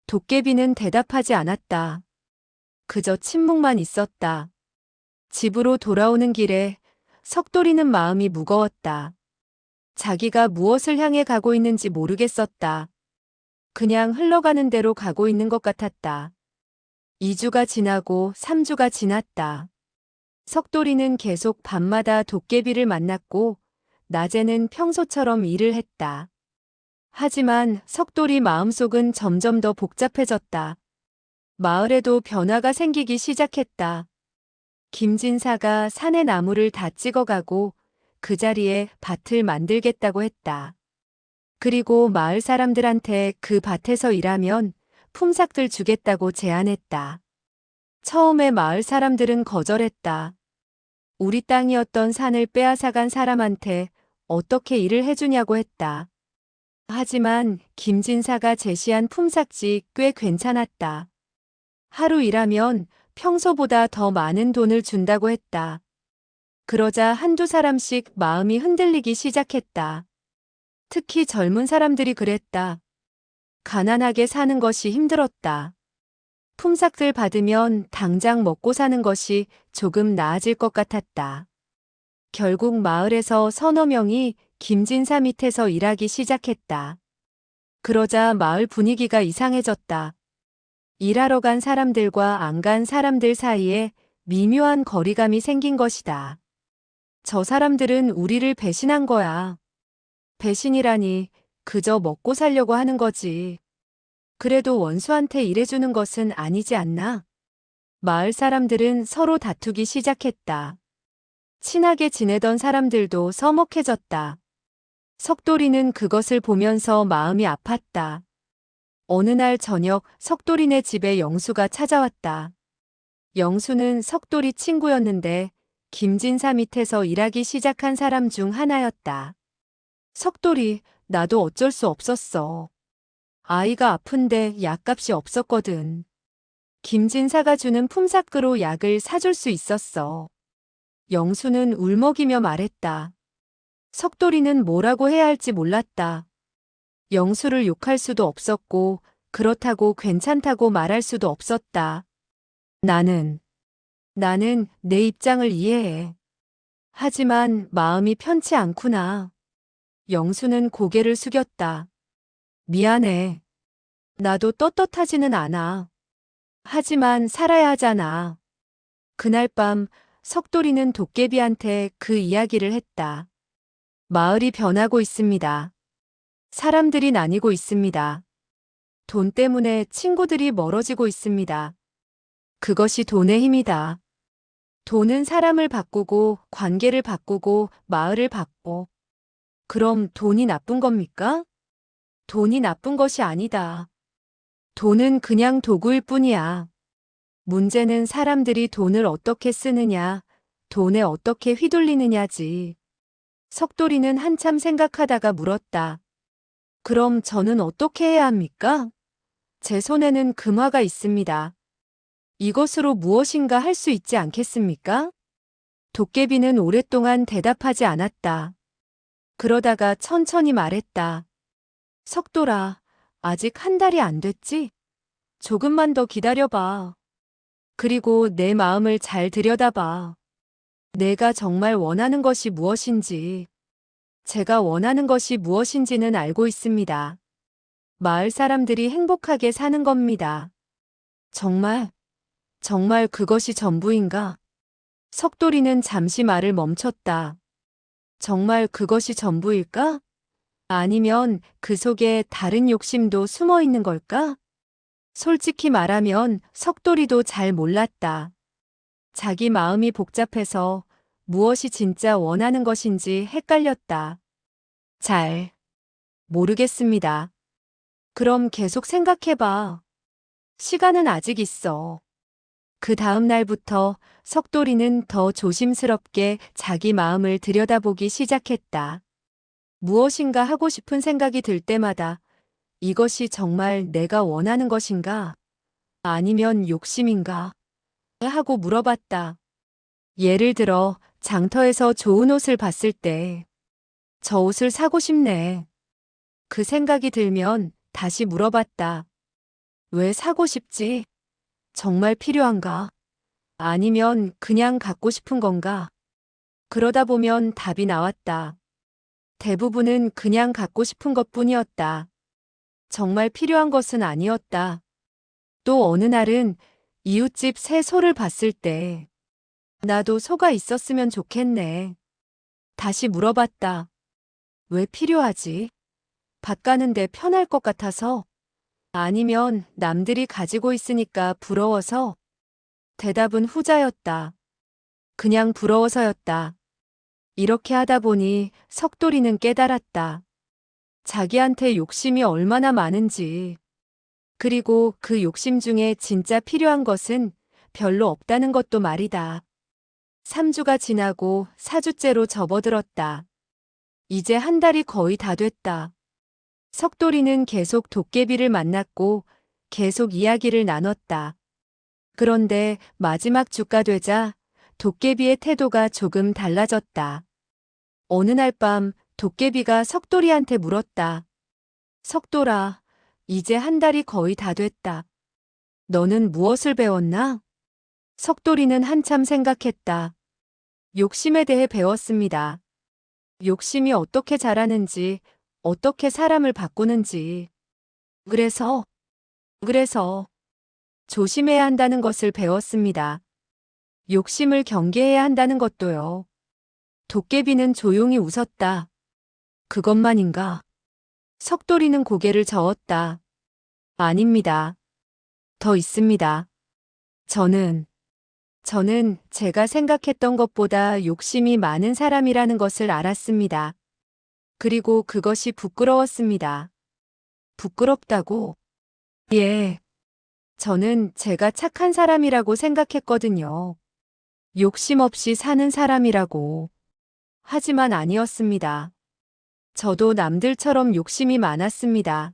도깨비는 대답하지 않았다. 그저 침묵만 있었다. 집으로 돌아오는 길에 석돌이는 마음이 무거웠다. 자기가 무엇을 향해 가고 있는지 모르겠었다. 그냥 흘러가는 대로 가고 있는 것 같았다. 2주가 지나고 3주가 지났다. 석돌이는 계속 밤마다 도깨비를 만났고 낮에는 평소처럼 일을 했다. 하지만 석돌이 마음속은 점점 더 복잡해졌다. 마을에도 변화가 생기기 시작했다. 김진사가 산의 나무를 다 찍어가고 그 자리에 밭을 만들겠다고 했다. 그리고 마을 사람들한테 그 밭에서 일하면 품삯들 주겠다고 제안했다. 처음에 마을 사람들은 거절했다. 우리 땅이었던 산을 빼앗아간 사람한테 어떻게 일을 해주냐고 했다. 하지만 김진사가 제시한 품삯이 꽤 괜찮았다. 하루 일하면 평소보다 더 많은 돈을 준다고 했다. 그러자 한두 사람씩 마음이 흔들리기 시작했다. 특히 젊은 사람들이 그랬다. 가난하게 사는 것이 힘들었다. 품삯을 받으면 당장 먹고 사는 것이 조금 나아질 것 같았다. 결국 마을에서 서너 명이 김진사 밑에서 일하기 시작했다. 그러자 마을 분위기가 이상해졌다. 일하러 간 사람들과 안 간 사람들 사이에 미묘한 거리감이 생긴 것이다. 저 사람들은 우리를 배신한 거야. 배신이라니 그저 먹고 살려고 하는 거지. 그래도 원수한테 일해주는 것은 아니지 않나? 마을 사람들은 서로 다투기 시작했다. 친하게 지내던 사람들도 서먹해졌다. 석돌이는 그것을 보면서 마음이 아팠다. 어느 날 저녁 석돌이네 집에 영수가 찾아왔다. 영수는 석돌이 친구였는데 김진사 밑에서 일하기 시작한 사람 중 하나였다. 석돌이, 나도 어쩔 수 없었어. 아이가 아픈데 약값이 없었거든. 김진사가 주는 품삯으로 약을 사줄 수 있었어. 영수는 울먹이며 말했다. 석돌이는 뭐라고 해야 할지 몰랐다. 영수를 욕할 수도 없었고 그렇다고 괜찮다고 말할 수도 없었다. 나는 내 입장을 이해해. 하지만 마음이 편치 않구나. 영수는 고개를 숙였다. 미안해. 나도 떳떳하지는 않아. 하지만 살아야 하잖아. 그날 밤 석돌이는 도깨비한테 그 이야기를 했다. 마을이 변하고 있습니다. 사람들이 나뉘고 있습니다. 돈 때문에 친구들이 멀어지고 있습니다. 그것이 돈의 힘이다. 돈은 사람을 바꾸고 관계를 바꾸고 마을을 바꿔. 그럼 돈이 나쁜 겁니까? 돈이 나쁜 것이 아니다. 돈은 그냥 도구일 뿐이야. 문제는 사람들이 돈을 어떻게 쓰느냐, 돈에 어떻게 휘둘리느냐지. 석돌이는 한참 생각하다가 물었다. 그럼 저는 어떻게 해야 합니까? 제 손에는 금화가 있습니다. 이것으로 무엇인가 할 수 있지 않겠습니까? 도깨비는 오랫동안 대답하지 않았다. 그러다가 천천히 말했다. 석돌아, 아직 한 달이 안 됐지? 조금만 더 기다려봐. 그리고 내 마음을 잘 들여다봐. 내가 정말 원하는 것이 무엇인지, 제가 원하는 것이 무엇인지는 알고 있습니다. 마을 사람들이 행복하게 사는 겁니다. 정말 그것이 전부인가? 석돌이는 잠시 말을 멈췄다. 정말 그것이 전부일까? 아니면 그 속에 다른 욕심도 숨어 있는 걸까? 솔직히 말하면 석돌이도 잘 몰랐다. 자기 마음이 복잡해서 무엇이 진짜 원하는 것인지 헷갈렸다. 잘 모르겠습니다. 그럼 계속 생각해봐. 시간은 아직 있어. 그 다음 날부터 석돌이는 더 조심스럽게 자기 마음을 들여다보기 시작했다. 무엇인가 하고 싶은 생각이 들 때마다 이것이 정말 내가 원하는 것인가? 아니면 욕심인가? 하고 물어봤다. 예를 들어 장터에서 좋은 옷을 봤을 때 저 옷을 사고 싶네. 그 생각이 들면 다시 물어봤다. 왜 사고 싶지? 정말 필요한가? 아니면 그냥 갖고 싶은 건가? 그러다 보면 답이 나왔다. 대부분은 그냥 갖고 싶은 것뿐이었다. 정말 필요한 것은 아니었다. 또 어느 날은 이웃집 새 소를 봤을 때 나도 소가 있었으면 좋겠네. 다시 물어봤다. 왜 필요하지? 밭 가는데 편할 것 같아서? 아니면 남들이 가지고 있으니까 부러워서? 대답은 후자였다. 그냥 부러워서였다. 이렇게 하다 보니 석돌이는 깨달았다. 자기한테 욕심이 얼마나 많은지. 그리고 그 욕심 중에 진짜 필요한 것은 별로 없다는 것도 말이다. 3주가 지나고 4주째로 접어들었다. 이제 한 달이 거의 다 됐다. 석돌이는 계속 도깨비를 만났고 계속 이야기를 나눴다. 그런데 마지막 주가 되자 도깨비의 태도가 조금 달라졌다. 어느 날 밤 도깨비가 석돌이한테 물었다. 석돌아, 이제 한 달이 거의 다 됐다. 너는 무엇을 배웠나? 석돌이는 한참 생각했다. 욕심에 대해 배웠습니다. 욕심이 어떻게 자라는지, 어떻게 사람을 바꾸는지. 그래서 조심해야 한다는 것을 배웠습니다. 욕심을 경계해야 한다는 것도요. 도깨비는 조용히 웃었다. 그것만인가? 석돌이는 고개를 저었다. 아닙니다. 더 있습니다. 저는 제가 생각했던 것보다 욕심이 많은 사람이라는 것을 알았습니다. 그리고 그것이 부끄러웠습니다. 부끄럽다고? 예. 저는 제가 착한 사람이라고 생각했거든요. 욕심 없이 사는 사람이라고. 하지만 아니었습니다. 저도 남들처럼 욕심이 많았습니다.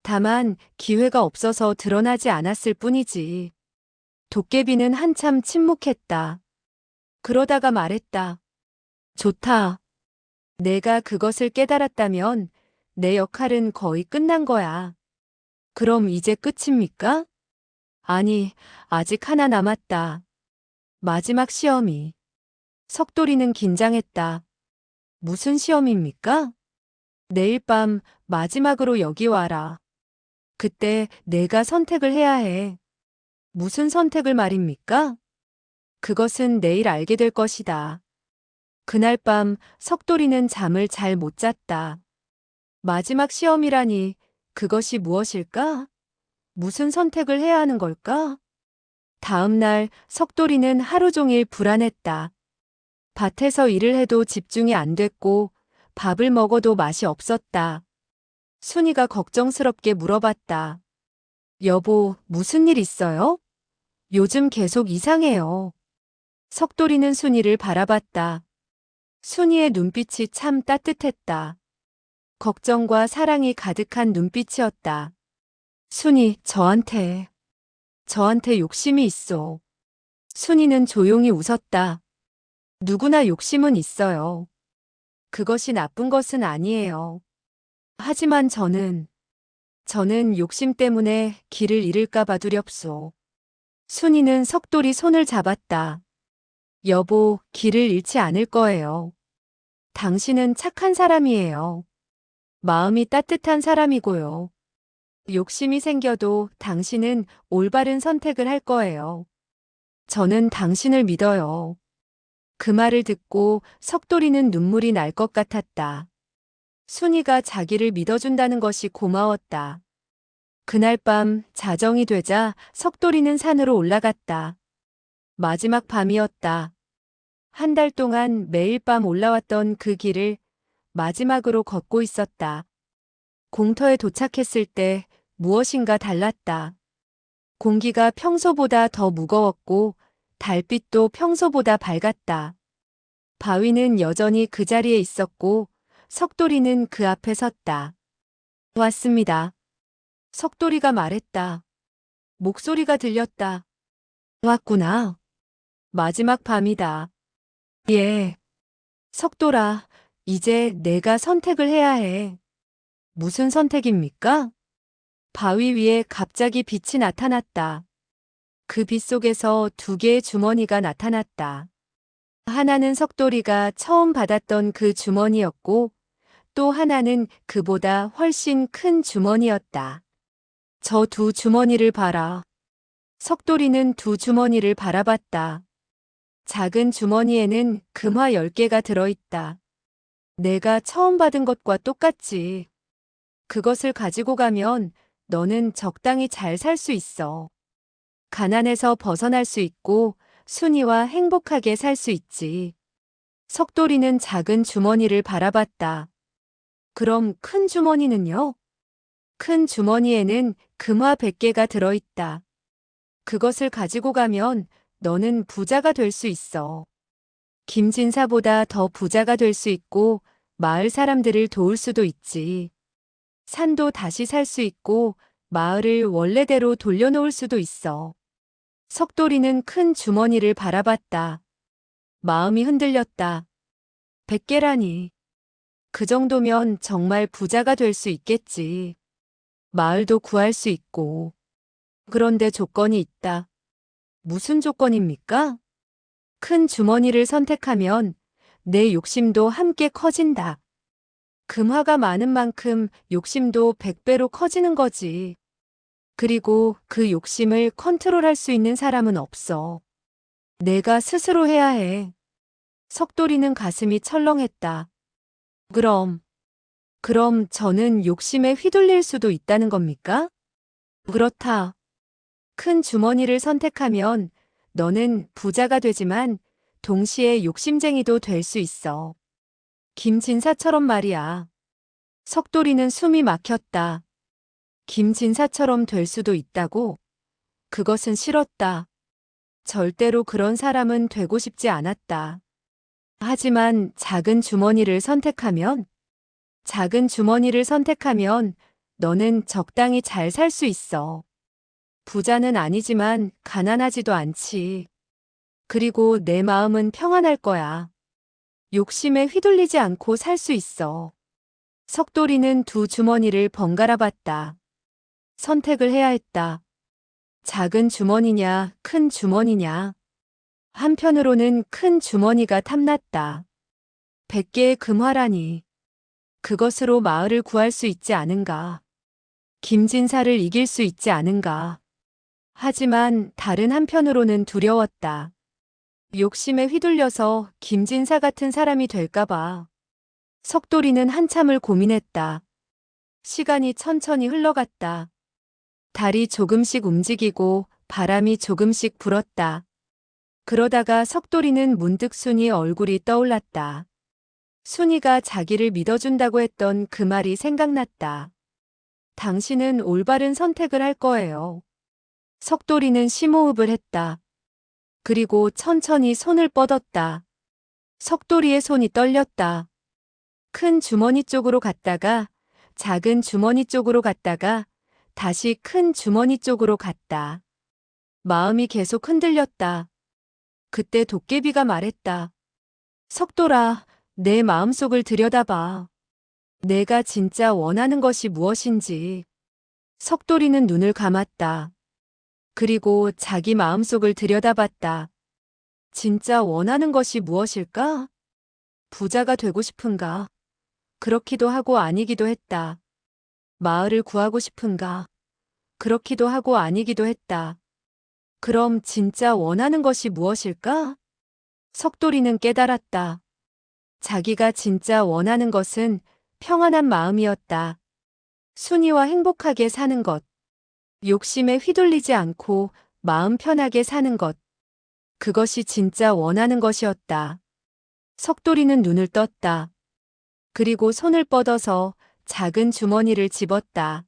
다만 기회가 없어서 드러나지 않았을 뿐이지. 도깨비는 한참 침묵했다. 그러다가 말했다. 좋다. 내가 그것을 깨달았다면 내 역할은 거의 끝난 거야. 그럼 이제 끝입니까? 아니, 아직 하나 남았다. 마지막 시험이. 석돌이는 긴장했다. 무슨 시험입니까? 내일 밤 마지막으로 여기 와라. 그때 내가 선택을 해야 해. 무슨 선택을 말입니까? 그것은 내일 알게 될 것이다. 그날 밤 석돌이는 잠을 잘 못 잤다. 마지막 시험이라니 그것이 무엇일까? 무슨 선택을 해야 하는 걸까? 다음 날 석돌이는 하루 종일 불안했다. 밭에서 일을 해도 집중이 안 됐고 밥을 먹어도 맛이 없었다. 순이가 걱정스럽게 물어봤다. 여보, 무슨 일 있어요? 요즘 계속 이상해요. 석돌이는 순이를 바라봤다. 순이의 눈빛이 참 따뜻했다. 걱정과 사랑이 가득한 눈빛이었다. 순이, 저한테 욕심이 있어. 순이는 조용히 웃었다. 누구나 욕심은 있어요. 그것이 나쁜 것은 아니에요. 하지만 저는 욕심 때문에 길을 잃을까봐 두렵소. 순이는 석돌이 손을 잡았다. 여보, 길을 잃지 않을 거예요. 당신은 착한 사람이에요. 마음이 따뜻한 사람이고요. 욕심이 생겨도 당신은 올바른 선택을 할 거예요. 저는 당신을 믿어요. 그 말을 듣고 석돌이는 눈물이 날 것 같았다. 순이가 자기를 믿어준다는 것이 고마웠다. 그날 밤 자정이 되자 석돌이는 산으로 올라갔다. 마지막 밤이었다. 한 달 동안 매일 밤 올라왔던 그 길을 마지막으로 걷고 있었다. 공터에 도착했을 때 무엇인가 달랐다. 공기가 평소보다 더 무거웠고 달빛도 평소보다 밝았다. 바위는 여전히 그 자리에 있었고 석돌이는 그 앞에 섰다. 왔습니다. 석돌이가 말했다. 목소리가 들렸다. 왔구나. 마지막 밤이다. 예. 석돌아, 이제 내가 선택을 해야 해. 무슨 선택입니까? 바위 위에 갑자기 빛이 나타났다. 그 빛 속에서 두 개의 주머니가 나타났다. 하나는 석돌이가 처음 받았던 그 주머니였고, 또 하나는 그보다 훨씬 큰 주머니였다. 저 두 주머니를 봐라. 석돌이는 두 주머니를 바라봤다. 작은 주머니에는 금화 10개가 들어있다. 내가 처음 받은 것과 똑같지. 그것을 가지고 가면 너는 적당히 잘 살 수 있어. 가난에서 벗어날 수 있고 순이와 행복하게 살 수 있지. 석돌이는 작은 주머니를 바라봤다. 그럼 큰 주머니는요? 큰 주머니에는 금화 100개가 들어있다. 그것을 가지고 가면 너는 부자가 될 수 있어. 김진사보다 더 부자가 될 수 있고 마을 사람들을 도울 수도 있지. 산도 다시 살 수 있고 마을을 원래대로 돌려놓을 수도 있어. 석돌이는 큰 주머니를 바라봤다. 마음이 흔들렸다. 100개라니. 그 정도면 정말 부자가 될 수 있겠지. 마을도 구할 수 있고. 그런데 조건이 있다. 무슨 조건입니까? 큰 주머니를 선택하면 내 욕심도 함께 커진다. 금화가 많은 만큼 욕심도 100배로 커지는 거지. 그리고 그 욕심을 컨트롤할 수 있는 사람은 없어. 내가 스스로 해야 해. 석돌이는 가슴이 철렁했다. 그럼 저는 욕심에 휘둘릴 수도 있다는 겁니까? 그렇다. 큰 주머니를 선택하면 너는 부자가 되지만 동시에 욕심쟁이도 될 수 있어. 김진사처럼 말이야. 석돌이는 숨이 막혔다. 김진사처럼 될 수도 있다고? 그것은 싫었다. 절대로 그런 사람은 되고 싶지 않았다. 하지만 작은 주머니를 선택하면 너는 적당히 잘 살 수 있어. 부자는 아니지만 가난하지도 않지. 그리고 내 마음은 평안할 거야. 욕심에 휘둘리지 않고 살 수 있어. 석돌이는 두 주머니를 번갈아 봤다. 선택을 해야 했다. 작은 주머니냐, 큰 주머니냐. 한편으로는 큰 주머니가 탐났다. 100개의 금화라니. 그것으로 마을을 구할 수 있지 않은가. 김진사를 이길 수 있지 않은가. 하지만 다른 한편으로는 두려웠다. 욕심에 휘둘려서 김진사 같은 사람이 될까봐. 석돌이는 한참을 고민했다. 시간이 천천히 흘러갔다. 달이 조금씩 움직이고 바람이 조금씩 불었다. 그러다가 석돌이는 문득 순이 얼굴이 떠올랐다. 순이가 자기를 믿어준다고 했던 그 말이 생각났다. 당신은 올바른 선택을 할 거예요. 석돌이는 심호흡을 했다. 그리고 천천히 손을 뻗었다. 석돌이의 손이 떨렸다. 큰 주머니 쪽으로 갔다가 작은 주머니 쪽으로 갔다가 다시 큰 주머니 쪽으로 갔다. 마음이 계속 흔들렸다. 그때 도깨비가 말했다. 석돌아, 내 마음속을 들여다봐. 내가 진짜 원하는 것이 무엇인지. 석돌이는 눈을 감았다. 그리고 자기 마음속을 들여다봤다. 진짜 원하는 것이 무엇일까? 부자가 되고 싶은가? 그렇기도 하고 아니기도 했다. 마을을 구하고 싶은가? 그렇기도 하고 아니기도 했다. 그럼 진짜 원하는 것이 무엇일까? 석돌이는 깨달았다. 자기가 진짜 원하는 것은 평안한 마음이었다. 순이와 행복하게 사는 것. 욕심에 휘둘리지 않고 마음 편하게 사는 것. 그것이 진짜 원하는 것이었다. 석돌이는 눈을 떴다. 그리고 손을 뻗어서 작은 주머니를 집었다.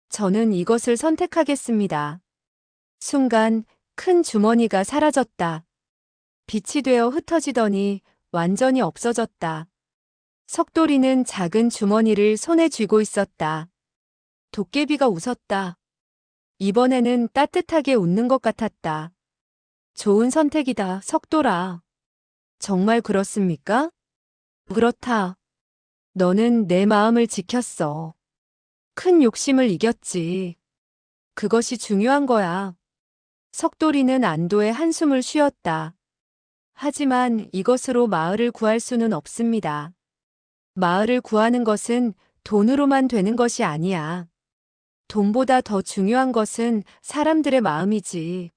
저는 이것을 선택하겠습니다. 순간 큰 주머니가 사라졌다. 빛이 되어 흩어지더니 완전히 없어졌다. 석돌이는 작은 주머니를 손에 쥐고 있었다. 도깨비가 웃었다. 이번에는 따뜻하게 웃는 것 같았다. 좋은 선택이다, 석돌아. 정말 그렇습니까? 그렇다. 너는 내 마음을 지켰어. 큰 욕심을 이겼지. 그것이 중요한 거야. 석돌이는 안도의 한숨을 쉬었다. 하지만 이것으로 마을을 구할 수는 없습니다. 마을을 구하는 것은 돈으로만 되는 것이 아니야. 돈보다 더 중요한 것은 사람들의 마음이지.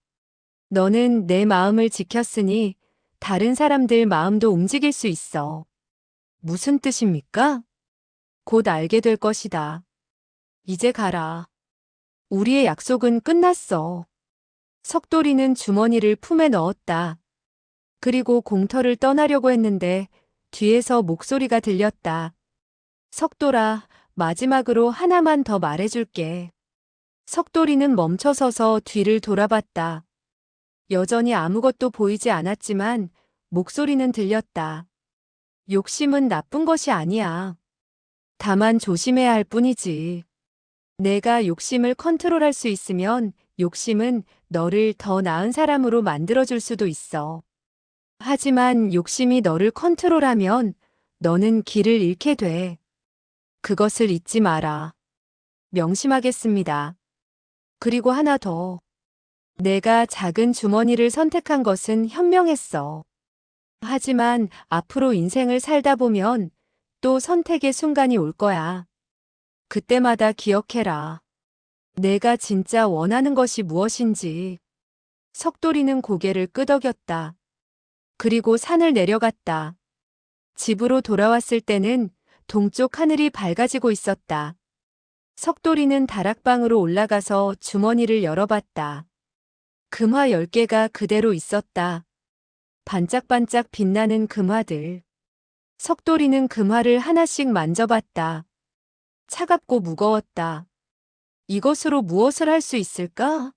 너는 내 마음을 지켰으니 다른 사람들 마음도 움직일 수 있어. 무슨 뜻입니까? 곧 알게 될 것이다. 이제 가라. 우리의 약속은 끝났어. 석돌이는 주머니를 품에 넣었다. 그리고 공터를 떠나려고 했는데 뒤에서 목소리가 들렸다. 석돌아, 마지막으로 하나만 더 말해줄게. 석돌이는 멈춰서서 뒤를 돌아봤다. 여전히 아무것도 보이지 않았지만 목소리는 들렸다. 욕심은 나쁜 것이 아니야. 다만 조심해야 할 뿐이지. 내가 욕심을 컨트롤할 수 있으면 욕심은 너를 더 나은 사람으로 만들어줄 수도 있어. 하지만 욕심이 너를 컨트롤하면 너는 길을 잃게 돼. 그것을 잊지 마라. 명심하겠습니다. 그리고 하나 더. 내가 작은 주머니를 선택한 것은 현명했어. 하지만 앞으로 인생을 살다 보면 또 선택의 순간이 올 거야. 그때마다 기억해라. 내가 진짜 원하는 것이 무엇인지. 석돌이는 고개를 끄덕였다. 그리고 산을 내려갔다. 집으로 돌아왔을 때는 동쪽 하늘이 밝아지고 있었다. 석돌이는 다락방으로 올라가서 주머니를 열어봤다. 금화 10개가 그대로 있었다. 반짝반짝 빛나는 금화들. 석돌이는 금화를 하나씩 만져봤다. 차갑고 무거웠다. 이것으로 무엇을 할 수 있을까?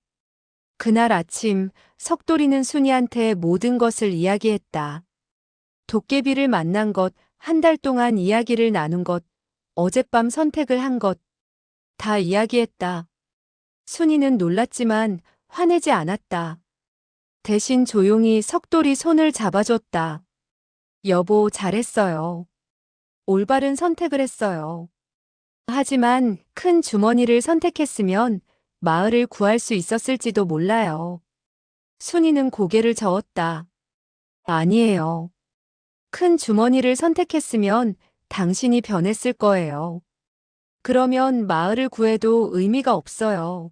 그날 아침 석돌이는 순이한테 모든 것을 이야기했다. 도깨비를 만난 것, 한 달 동안 이야기를 나눈 것, 어젯밤 선택을 한 것, 다 이야기했다. 순이는 놀랐지만 화내지 않았다. 대신 조용히 석돌이 손을 잡아줬다. 여보, 잘했어요. 올바른 선택을 했어요. 하지만 큰 주머니를 선택했으면 마을을 구할 수 있었을지도 몰라요. 순이는 고개를 저었다. 아니에요. 큰 주머니를 선택했으면 당신이 변했을 거예요. 그러면 마을을 구해도 의미가 없어요.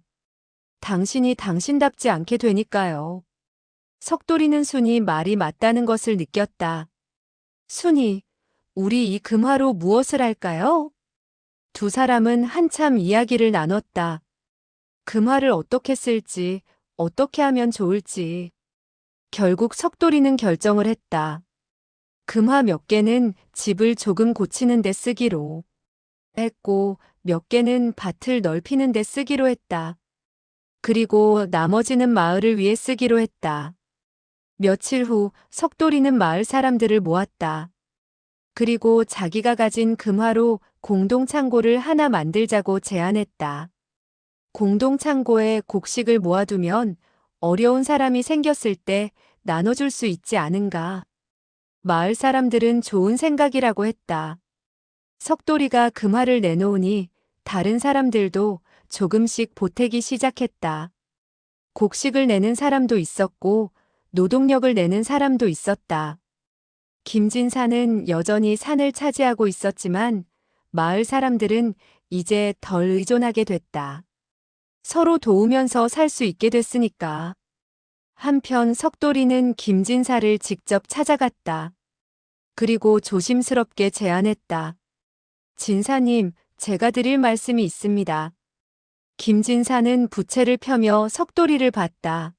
당신이 당신답지 않게 되니까요. 석돌이는 순이 말이 맞다는 것을 느꼈다. 순이, 우리 이 금화로 무엇을 할까요? 두 사람은 한참 이야기를 나눴다. 금화를 어떻게 쓸지, 어떻게 하면 좋을지. 결국 석돌이는 결정을 했다. 금화 몇 개는 집을 조금 고치는 데 쓰기로 했고, 몇 개는 밭을 넓히는 데 쓰기로 했다. 그리고 나머지는 마을을 위해 쓰기로 했다. 며칠 후 석돌이는 마을 사람들을 모았다. 그리고 자기가 가진 금화로 공동창고를 하나 만들자고 제안했다. 공동창고에 곡식을 모아두면 어려운 사람이 생겼을 때 나눠줄 수 있지 않은가. 마을 사람들은 좋은 생각이라고 했다. 석돌이가 금화를 내놓으니 다른 사람들도 조금씩 보태기 시작했다. 곡식을 내는 사람도 있었고 노동력을 내는 사람도 있었다. 김진사는 여전히 산을 차지하고 있었지만 마을 사람들은 이제 덜 의존하게 됐다. 서로 도우면서 살 수 있게 됐으니까. 한편 석돌이는 김진사를 직접 찾아갔다. 그리고 조심스럽게 제안했다. 진사님, 제가 드릴 말씀이 있습니다. 김진사는 부채를 펴며 석돌이를 봤다.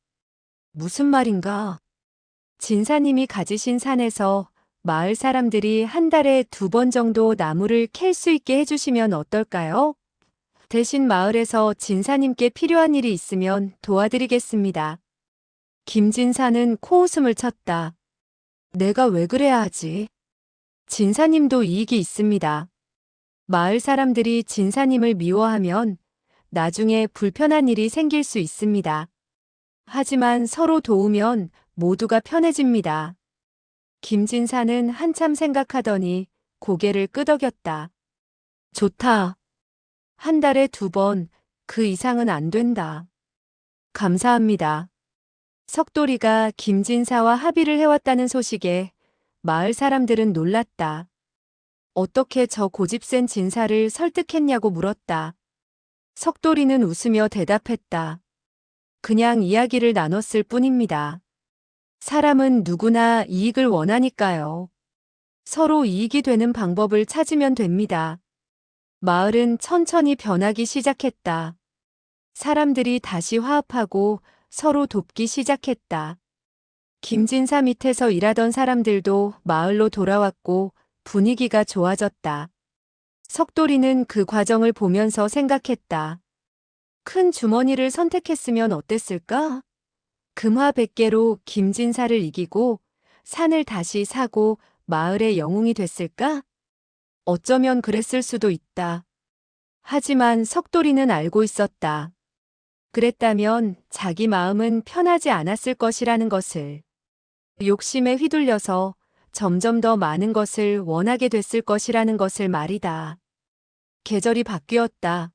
무슨 말인가? 진사님이 가지신 산에서 마을 사람들이 한 달에 2번 정도 나무를 캘 수 있게 해주시면 어떨까요? 대신 마을에서 진사님께 필요한 일이 있으면 도와드리겠습니다. 김진사는 코웃음을 쳤다. 내가 왜 그래야 하지? 진사님도 이익이 있습니다. 마을 사람들이 진사님을 미워하면 나중에 불편한 일이 생길 수 있습니다. 하지만 서로 도우면 모두가 편해집니다. 김진사는 한참 생각하더니 고개를 끄덕였다. 좋다. 한 달에 2번, 그 이상은 안 된다. 감사합니다. 석돌이가 김진사와 합의를 해왔다는 소식에 마을 사람들은 놀랐다. 어떻게 저 고집센 진사를 설득했냐고 물었다. 석돌이는 웃으며 대답했다. 그냥 이야기를 나눴을 뿐입니다. 사람은 누구나 이익을 원하니까요. 서로 이익이 되는 방법을 찾으면 됩니다. 마을은 천천히 변하기 시작했다. 사람들이 다시 화합하고 서로 돕기 시작했다. 김진사 밑에서 일하던 사람들도 마을로 돌아왔고 분위기가 좋아졌다. 석돌이는 그 과정을 보면서 생각했다. 큰 주머니를 선택했으면 어땠을까? 금화 100개로 김진사를 이기고 산을 다시 사고 마을의 영웅이 됐을까? 어쩌면 그랬을 수도 있다. 하지만 석돌이는 알고 있었다. 그랬다면 자기 마음은 편하지 않았을 것이라는 것을. 욕심에 휘둘려서 점점 더 많은 것을 원하게 됐을 것이라는 것을 말이다. 계절이 바뀌었다.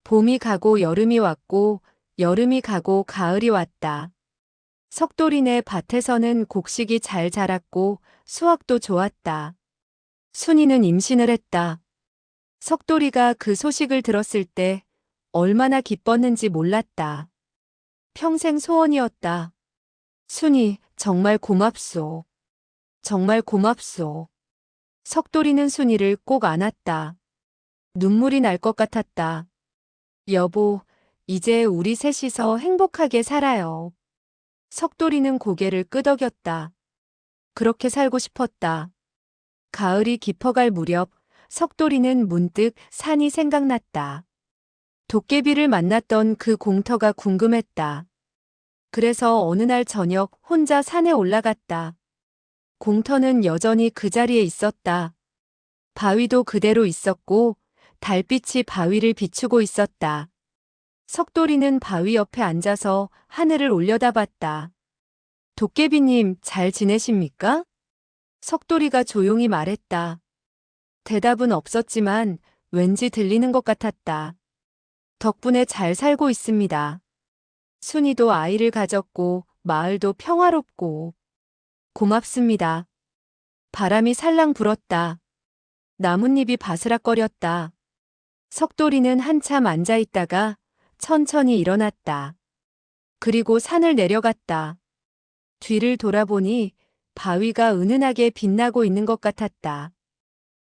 봄이 가고 여름이 왔고 여름이 가고 가을이 왔다. 석돌이네 밭에서는 곡식이 잘 자랐고 수확도 좋았다. 순이는 임신을 했다. 석돌이가 그 소식을 들었을 때 얼마나 기뻤는지 몰랐다. 평생 소원이었다. 순이, 정말 고맙소. 정말 고맙소. 석돌이는 순이를 꼭 안았다. 눈물이 날 것 같았다. 여보, 이제 우리 셋이서 행복하게 살아요. 석돌이는 고개를 끄덕였다. 그렇게 살고 싶었다. 가을이 깊어갈 무렵 석돌이는 문득 산이 생각났다. 도깨비를 만났던 그 공터가 궁금했다. 그래서 어느 날 저녁 혼자 산에 올라갔다. 공터는 여전히 그 자리에 있었다. 바위도 그대로 있었고 달빛이 바위를 비추고 있었다. 석돌이는 바위 옆에 앉아서 하늘을 올려다봤다. 도깨비님, 잘 지내십니까? 석돌이가 조용히 말했다. 대답은 없었지만 왠지 들리는 것 같았다. 덕분에 잘 살고 있습니다. 순이도 아이를 가졌고 마을도 평화롭고. 고맙습니다. 바람이 살랑 불었다. 나뭇잎이 바스락거렸다. 석돌이는 한참 앉아 있다가 천천히 일어났다. 그리고 산을 내려갔다. 뒤를 돌아보니 바위가 은은하게 빛나고 있는 것 같았다.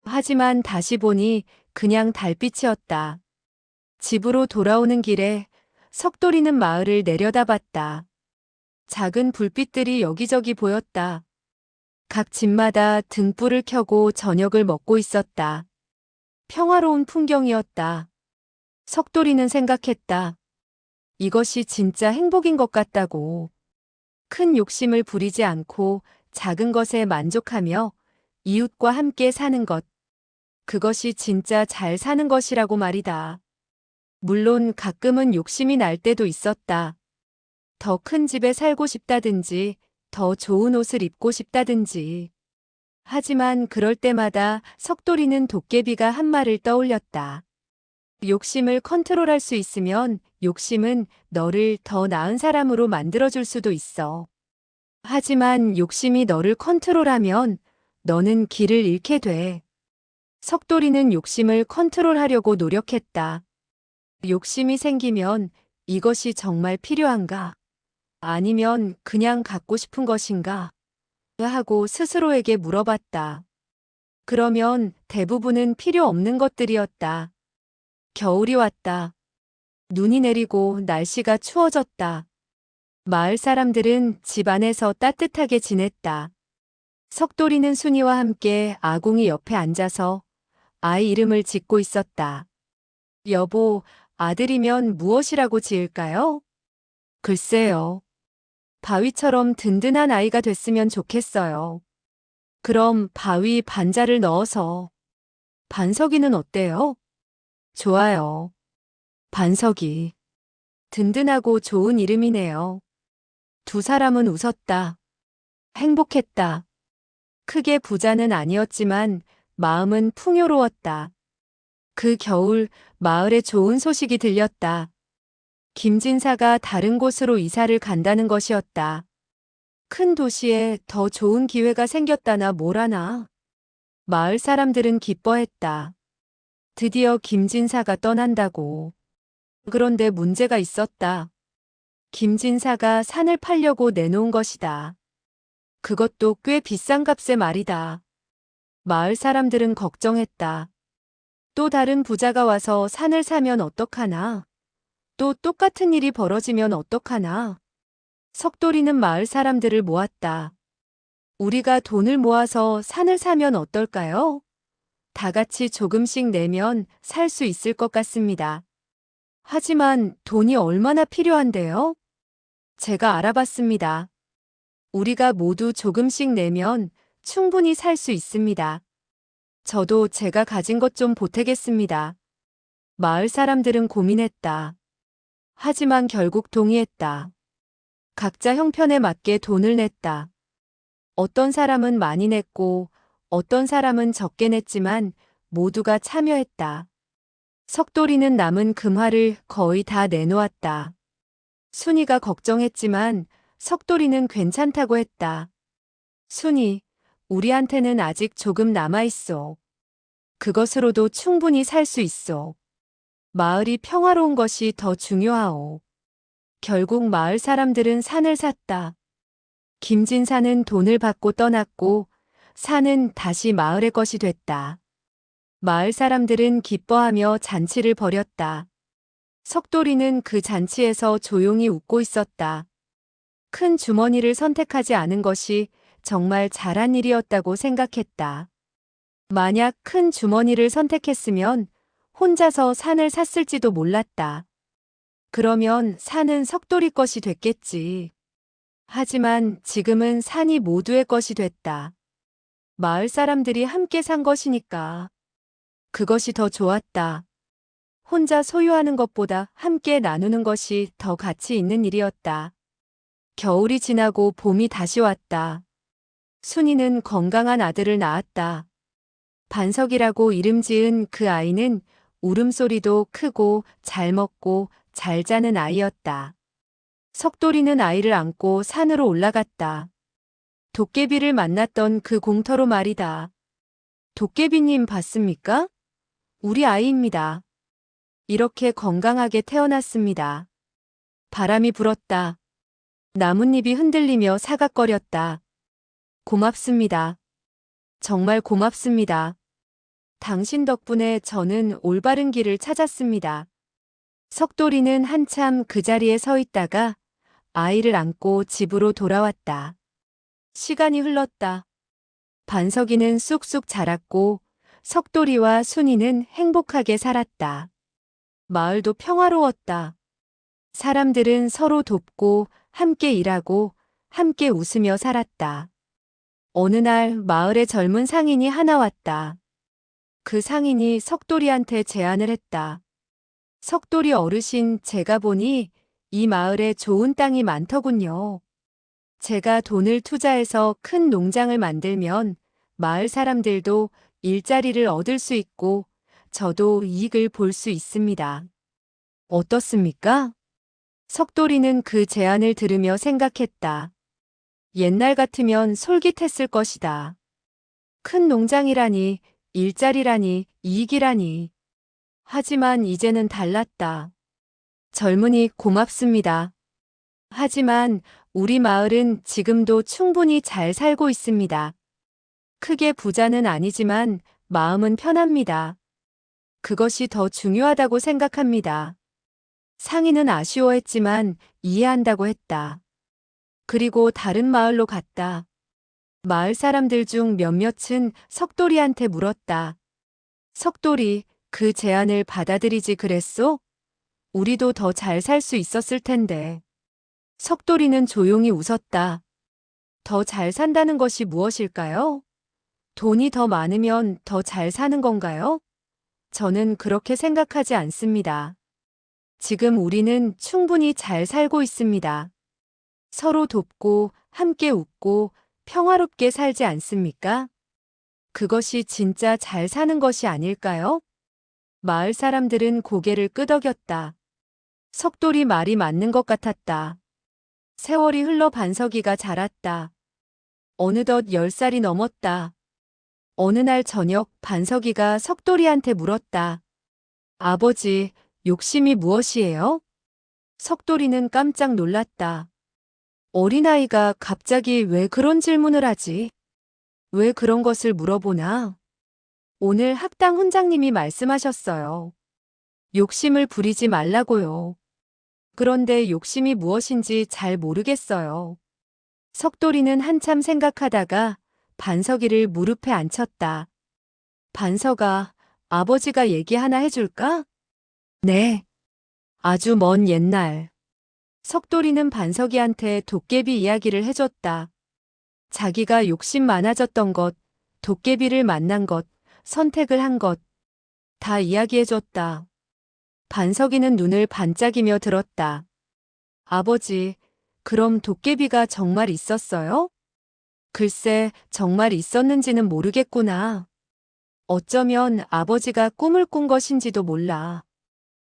하지만 다시 보니 그냥 달빛이었다. 집으로 돌아오는 길에 석돌이는 마을을 내려다봤다. 작은 불빛들이 여기저기 보였다. 각 집마다 등불을 켜고 저녁을 먹고 있었다. 평화로운 풍경이었다. 석돌이는 생각했다. 이것이 진짜 행복인 것 같다고. 큰 욕심을 부리지 않고 작은 것에 만족하며 이웃과 함께 사는 것. 그것이 진짜 잘 사는 것이라고 말이다. 물론 가끔은 욕심이 날 때도 있었다. 더 큰 집에 살고 싶다든지, 더 좋은 옷을 입고 싶다든지. 하지만 그럴 때마다 석돌이는 도깨비가 한 말을 떠올렸다. 욕심을 컨트롤할 수 있으면 욕심은 너를 더 나은 사람으로 만들어줄 수도 있어. 하지만 욕심이 너를 컨트롤하면 너는 길을 잃게 돼. 석돌이는 욕심을 컨트롤하려고 노력했다. 욕심이 생기면 이것이 정말 필요한가? 아니면 그냥 갖고 싶은 것인가? 하고 스스로에게 물어봤다. 그러면 대부분은 필요 없는 것들이었다. 겨울이 왔다. 눈이 내리고 날씨가 추워졌다. 마을 사람들은 집 안에서 따뜻하게 지냈다. 석돌이는 순이와 함께 아궁이 옆에 앉아서 아이 이름을 짓고 있었다. 여보, 아들이면 무엇이라고 지을까요? 글쎄요. 바위처럼 든든한 아이가 됐으면 좋겠어요. 그럼 바위 반자를 넣어서. 반석이는 어때요? 좋아요. 반석이. 든든하고 좋은 이름이네요. 두 사람은 웃었다. 행복했다. 크게 부자는 아니었지만 마음은 풍요로웠다. 그 겨울 마을에 좋은 소식이 들렸다. 김진사가 다른 곳으로 이사를 간다는 것이었다. 큰 도시에 더 좋은 기회가 생겼다나 뭐라나. 마을 사람들은 기뻐했다. 드디어 김진사가 떠난다고. 그런데 문제가 있었다. 김진사가 산을 팔려고 내놓은 것이다. 그것도 꽤 비싼 값에 말이다. 마을 사람들은 걱정했다. 또 다른 부자가 와서 산을 사면 어떡하나? 또 똑같은 일이 벌어지면 어떡하나? 석돌이는 마을 사람들을 모았다. 우리가 돈을 모아서 산을 사면 어떨까요? 다 같이 조금씩 내면 살 수 있을 것 같습니다. 하지만 돈이 얼마나 필요한데요? 제가 알아봤습니다. 우리가 모두 조금씩 내면 충분히 살 수 있습니다. 저도 제가 가진 것 좀 보태겠습니다. 마을 사람들은 고민했다. 하지만 결국 동의했다. 각자 형편에 맞게 돈을 냈다. 어떤 사람은 많이 냈고 어떤 사람은 적게 냈지만 모두가 참여했다. 석돌이는 남은 금화를 거의 다 내놓았다. 순이가 걱정했지만 석돌이는 괜찮다고 했다. 순이, 우리한테는 아직 조금 남아있어. 그것으로도 충분히 살 수 있어. 마을이 평화로운 것이 더 중요하오. 결국 마을 사람들은 산을 샀다. 김진사는 돈을 받고 떠났고 산은 다시 마을의 것이 됐다. 마을 사람들은 기뻐하며 잔치를 벌였다. 석돌이는 그 잔치에서 조용히 웃고 있었다. 큰 주머니를 선택하지 않은 것이 정말 잘한 일이었다고 생각했다. 만약 큰 주머니를 선택했으면 혼자서 산을 샀을지도 몰랐다. 그러면 산은 석돌이 것이 됐겠지. 하지만 지금은 산이 모두의 것이 됐다. 마을 사람들이 함께 산 것이니까. 그것이 더 좋았다. 혼자 소유하는 것보다 함께 나누는 것이 더 가치 있는 일이었다. 겨울이 지나고 봄이 다시 왔다. 순이는 건강한 아들을 낳았다. 반석이라고 이름 지은 그 아이는 울음소리도 크고 잘 먹고 잘 자는 아이였다. 석돌이는 아이를 안고 산으로 올라갔다. 도깨비를 만났던 그 공터로 말이다. 도깨비님 봤습니까? 우리 아이입니다. 이렇게 건강하게 태어났습니다. 바람이 불었다. 나뭇잎이 흔들리며 사각거렸다. 고맙습니다. 정말 고맙습니다. 당신 덕분에 저는 올바른 길을 찾았습니다. 석돌이는 한참 그 자리에 서 있다가 아이를 안고 집으로 돌아왔다. 시간이 흘렀다. 반석이는 쑥쑥 자랐고 석돌이와 순이는 행복하게 살았다. 마을도 평화로웠다. 사람들은 서로 돕고 함께 일하고 함께 웃으며 살았다. 어느 날 마을에 젊은 상인이 하나 왔다. 그 상인이 석돌이한테 제안을 했다. 석돌이 어르신, 제가 보니 이 마을에 좋은 땅이 많더군요. 제가 돈을 투자해서 큰 농장을 만들면 마을 사람들도 일자리를 얻을 수 있고 저도 이익을 볼 수 있습니다. 어떻습니까? 석돌이는 그 제안을 들으며 생각했다. 옛날 같으면 솔깃했을 것이다. 큰 농장이라니, 일자리라니, 이익이라니. 하지만 이제는 달랐다. 젊은이 고맙습니다. 하지만 우리 마을은 지금도 충분히 잘 살고 있습니다. 크게 부자는 아니지만 마음은 편합니다. 그것이 더 중요하다고 생각합니다. 상인은 아쉬워했지만 이해한다고 했다. 그리고 다른 마을로 갔다. 마을 사람들 중 몇몇은 석돌이한테 물었다. 석돌이, 그 제안을 받아들이지 그랬소? 우리도 더 잘 살 수 있었을 텐데. 석돌이는 조용히 웃었다. 더 잘 산다는 것이 무엇일까요? 돈이 더 많으면 더 잘 사는 건가요? 저는 그렇게 생각하지 않습니다. 지금 우리는 충분히 잘 살고 있습니다. 서로 돕고 함께 웃고 평화롭게 살지 않습니까? 그것이 진짜 잘 사는 것이 아닐까요? 마을 사람들은 고개를 끄덕였다. 석돌이 말이 맞는 것 같았다. 세월이 흘러 반석이가 자랐다. 어느덧 10살이 넘었다. 어느 날 저녁 반석이가 석돌이한테 물었다. 아버지, 욕심이 무엇이에요? 석돌이는 깜짝 놀랐다. 어린아이가 갑자기 왜 그런 질문을 하지? 왜 그런 것을 물어보나? 오늘 학당 훈장님이 말씀하셨어요. 욕심을 부리지 말라고요. 그런데 욕심이 무엇인지 잘 모르겠어요. 석돌이는 한참 생각하다가 반석이를 무릎에 앉혔다. 반석아, 아버지가 얘기 하나 해줄까? 네. 아주 먼 옛날. 석돌이는 반석이한테 도깨비 이야기를 해줬다. 자기가 욕심 많아졌던 것, 도깨비를 만난 것, 선택을 한 것, 다 이야기해줬다. 반석이는 눈을 반짝이며 들었다. 아버지, 그럼 도깨비가 정말 있었어요? 글쎄, 정말 있었는지는 모르겠구나. 어쩌면 아버지가 꿈을 꾼 것인지도 몰라.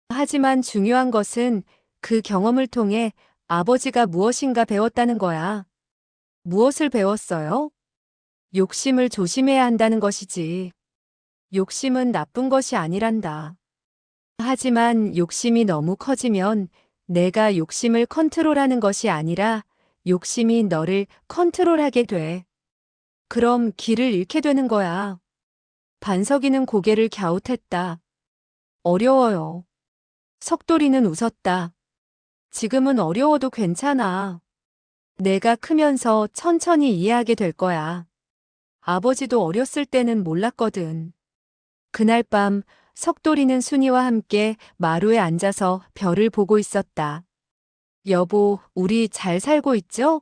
하지만 중요한 것은 그 경험을 통해 아버지가 무엇인가 배웠다는 거야. 무엇을 배웠어요? 욕심을 조심해야 한다는 것이지. 욕심은 나쁜 것이 아니란다. 하지만 욕심이 너무 커지면 내가 욕심을 컨트롤하는 것이 아니라 욕심이 너를 컨트롤하게 돼. 그럼 길을 잃게 되는 거야. 반석이는 고개를 갸웃했다. 어려워요. 석돌이는 웃었다. 지금은 어려워도 괜찮아. 내가 크면서 천천히 이해하게 될 거야. 아버지도 어렸을 때는 몰랐거든. 그날 밤 석돌이는 순이와 함께 마루에 앉아서 별을 보고 있었다. 여보, 우리 잘 살고 있죠?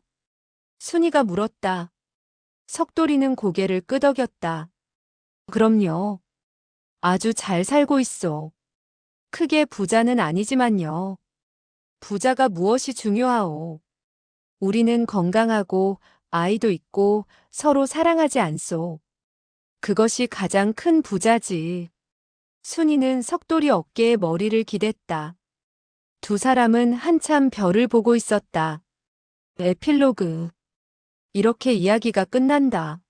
순이가 물었다. 석돌이는 고개를 끄덕였다. 그럼요. 아주 잘 살고 있어. 크게 부자는 아니지만요. 부자가 무엇이 중요하오. 우리는 건강하고 아이도 있고 서로 사랑하지 않소. 그것이 가장 큰 부자지. 순이는 석돌이 어깨에 머리를 기댔다. 두 사람은 한참 별을 보고 있었다. 에필로그. 이렇게 이야기가 끝난다.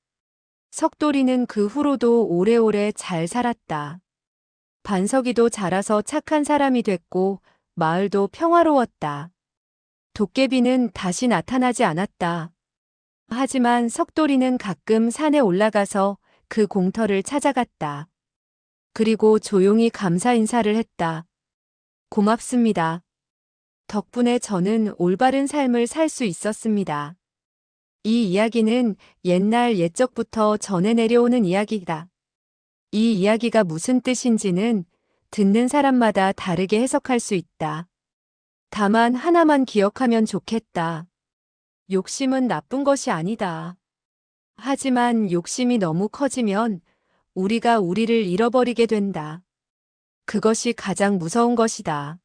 석돌이는 그 후로도 오래오래 잘 살았다. 반석이도 자라서 착한 사람이 됐고 마을도 평화로웠다. 도깨비는 다시 나타나지 않았다. 하지만 석돌이는 가끔 산에 올라가서 그 공터를 찾아갔다. 그리고 조용히 감사 인사를 했다. 고맙습니다. 덕분에 저는 올바른 삶을 살 수 있었습니다. 이 이야기는 옛날 옛적부터 전해 내려오는 이야기다. 이 이야기가 무슨 뜻인지는 듣는 사람마다 다르게 해석할 수 있다. 다만 하나만 기억하면 좋겠다. 욕심은 나쁜 것이 아니다. 하지만 욕심이 너무 커지면 우리가 우리를 잃어버리게 된다. 그것이 가장 무서운 것이다.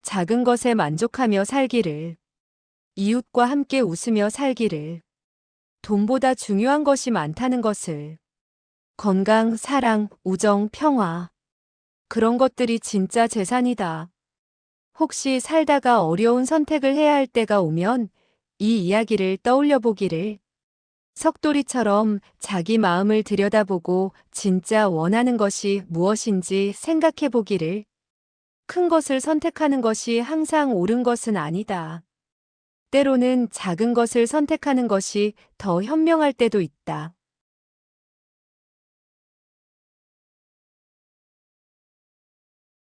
작은 것에 만족하며 살기를, 이웃과 함께 웃으며 살기를, 돈보다 중요한 것이 많다는 것을, 건강, 사랑, 우정, 평화. 그런 것들이 진짜 재산이다. 혹시 살다가 어려운 선택을 해야 할 때가 오면 이 이야기를 떠올려 보기를. 석돌이처럼 자기 마음을 들여다보고 진짜 원하는 것이 무엇인지 생각해 보기를. 큰 것을 선택하는 것이 항상 옳은 것은 아니다. 때로는 작은 것을 선택하는 것이 더 현명할 때도 있다.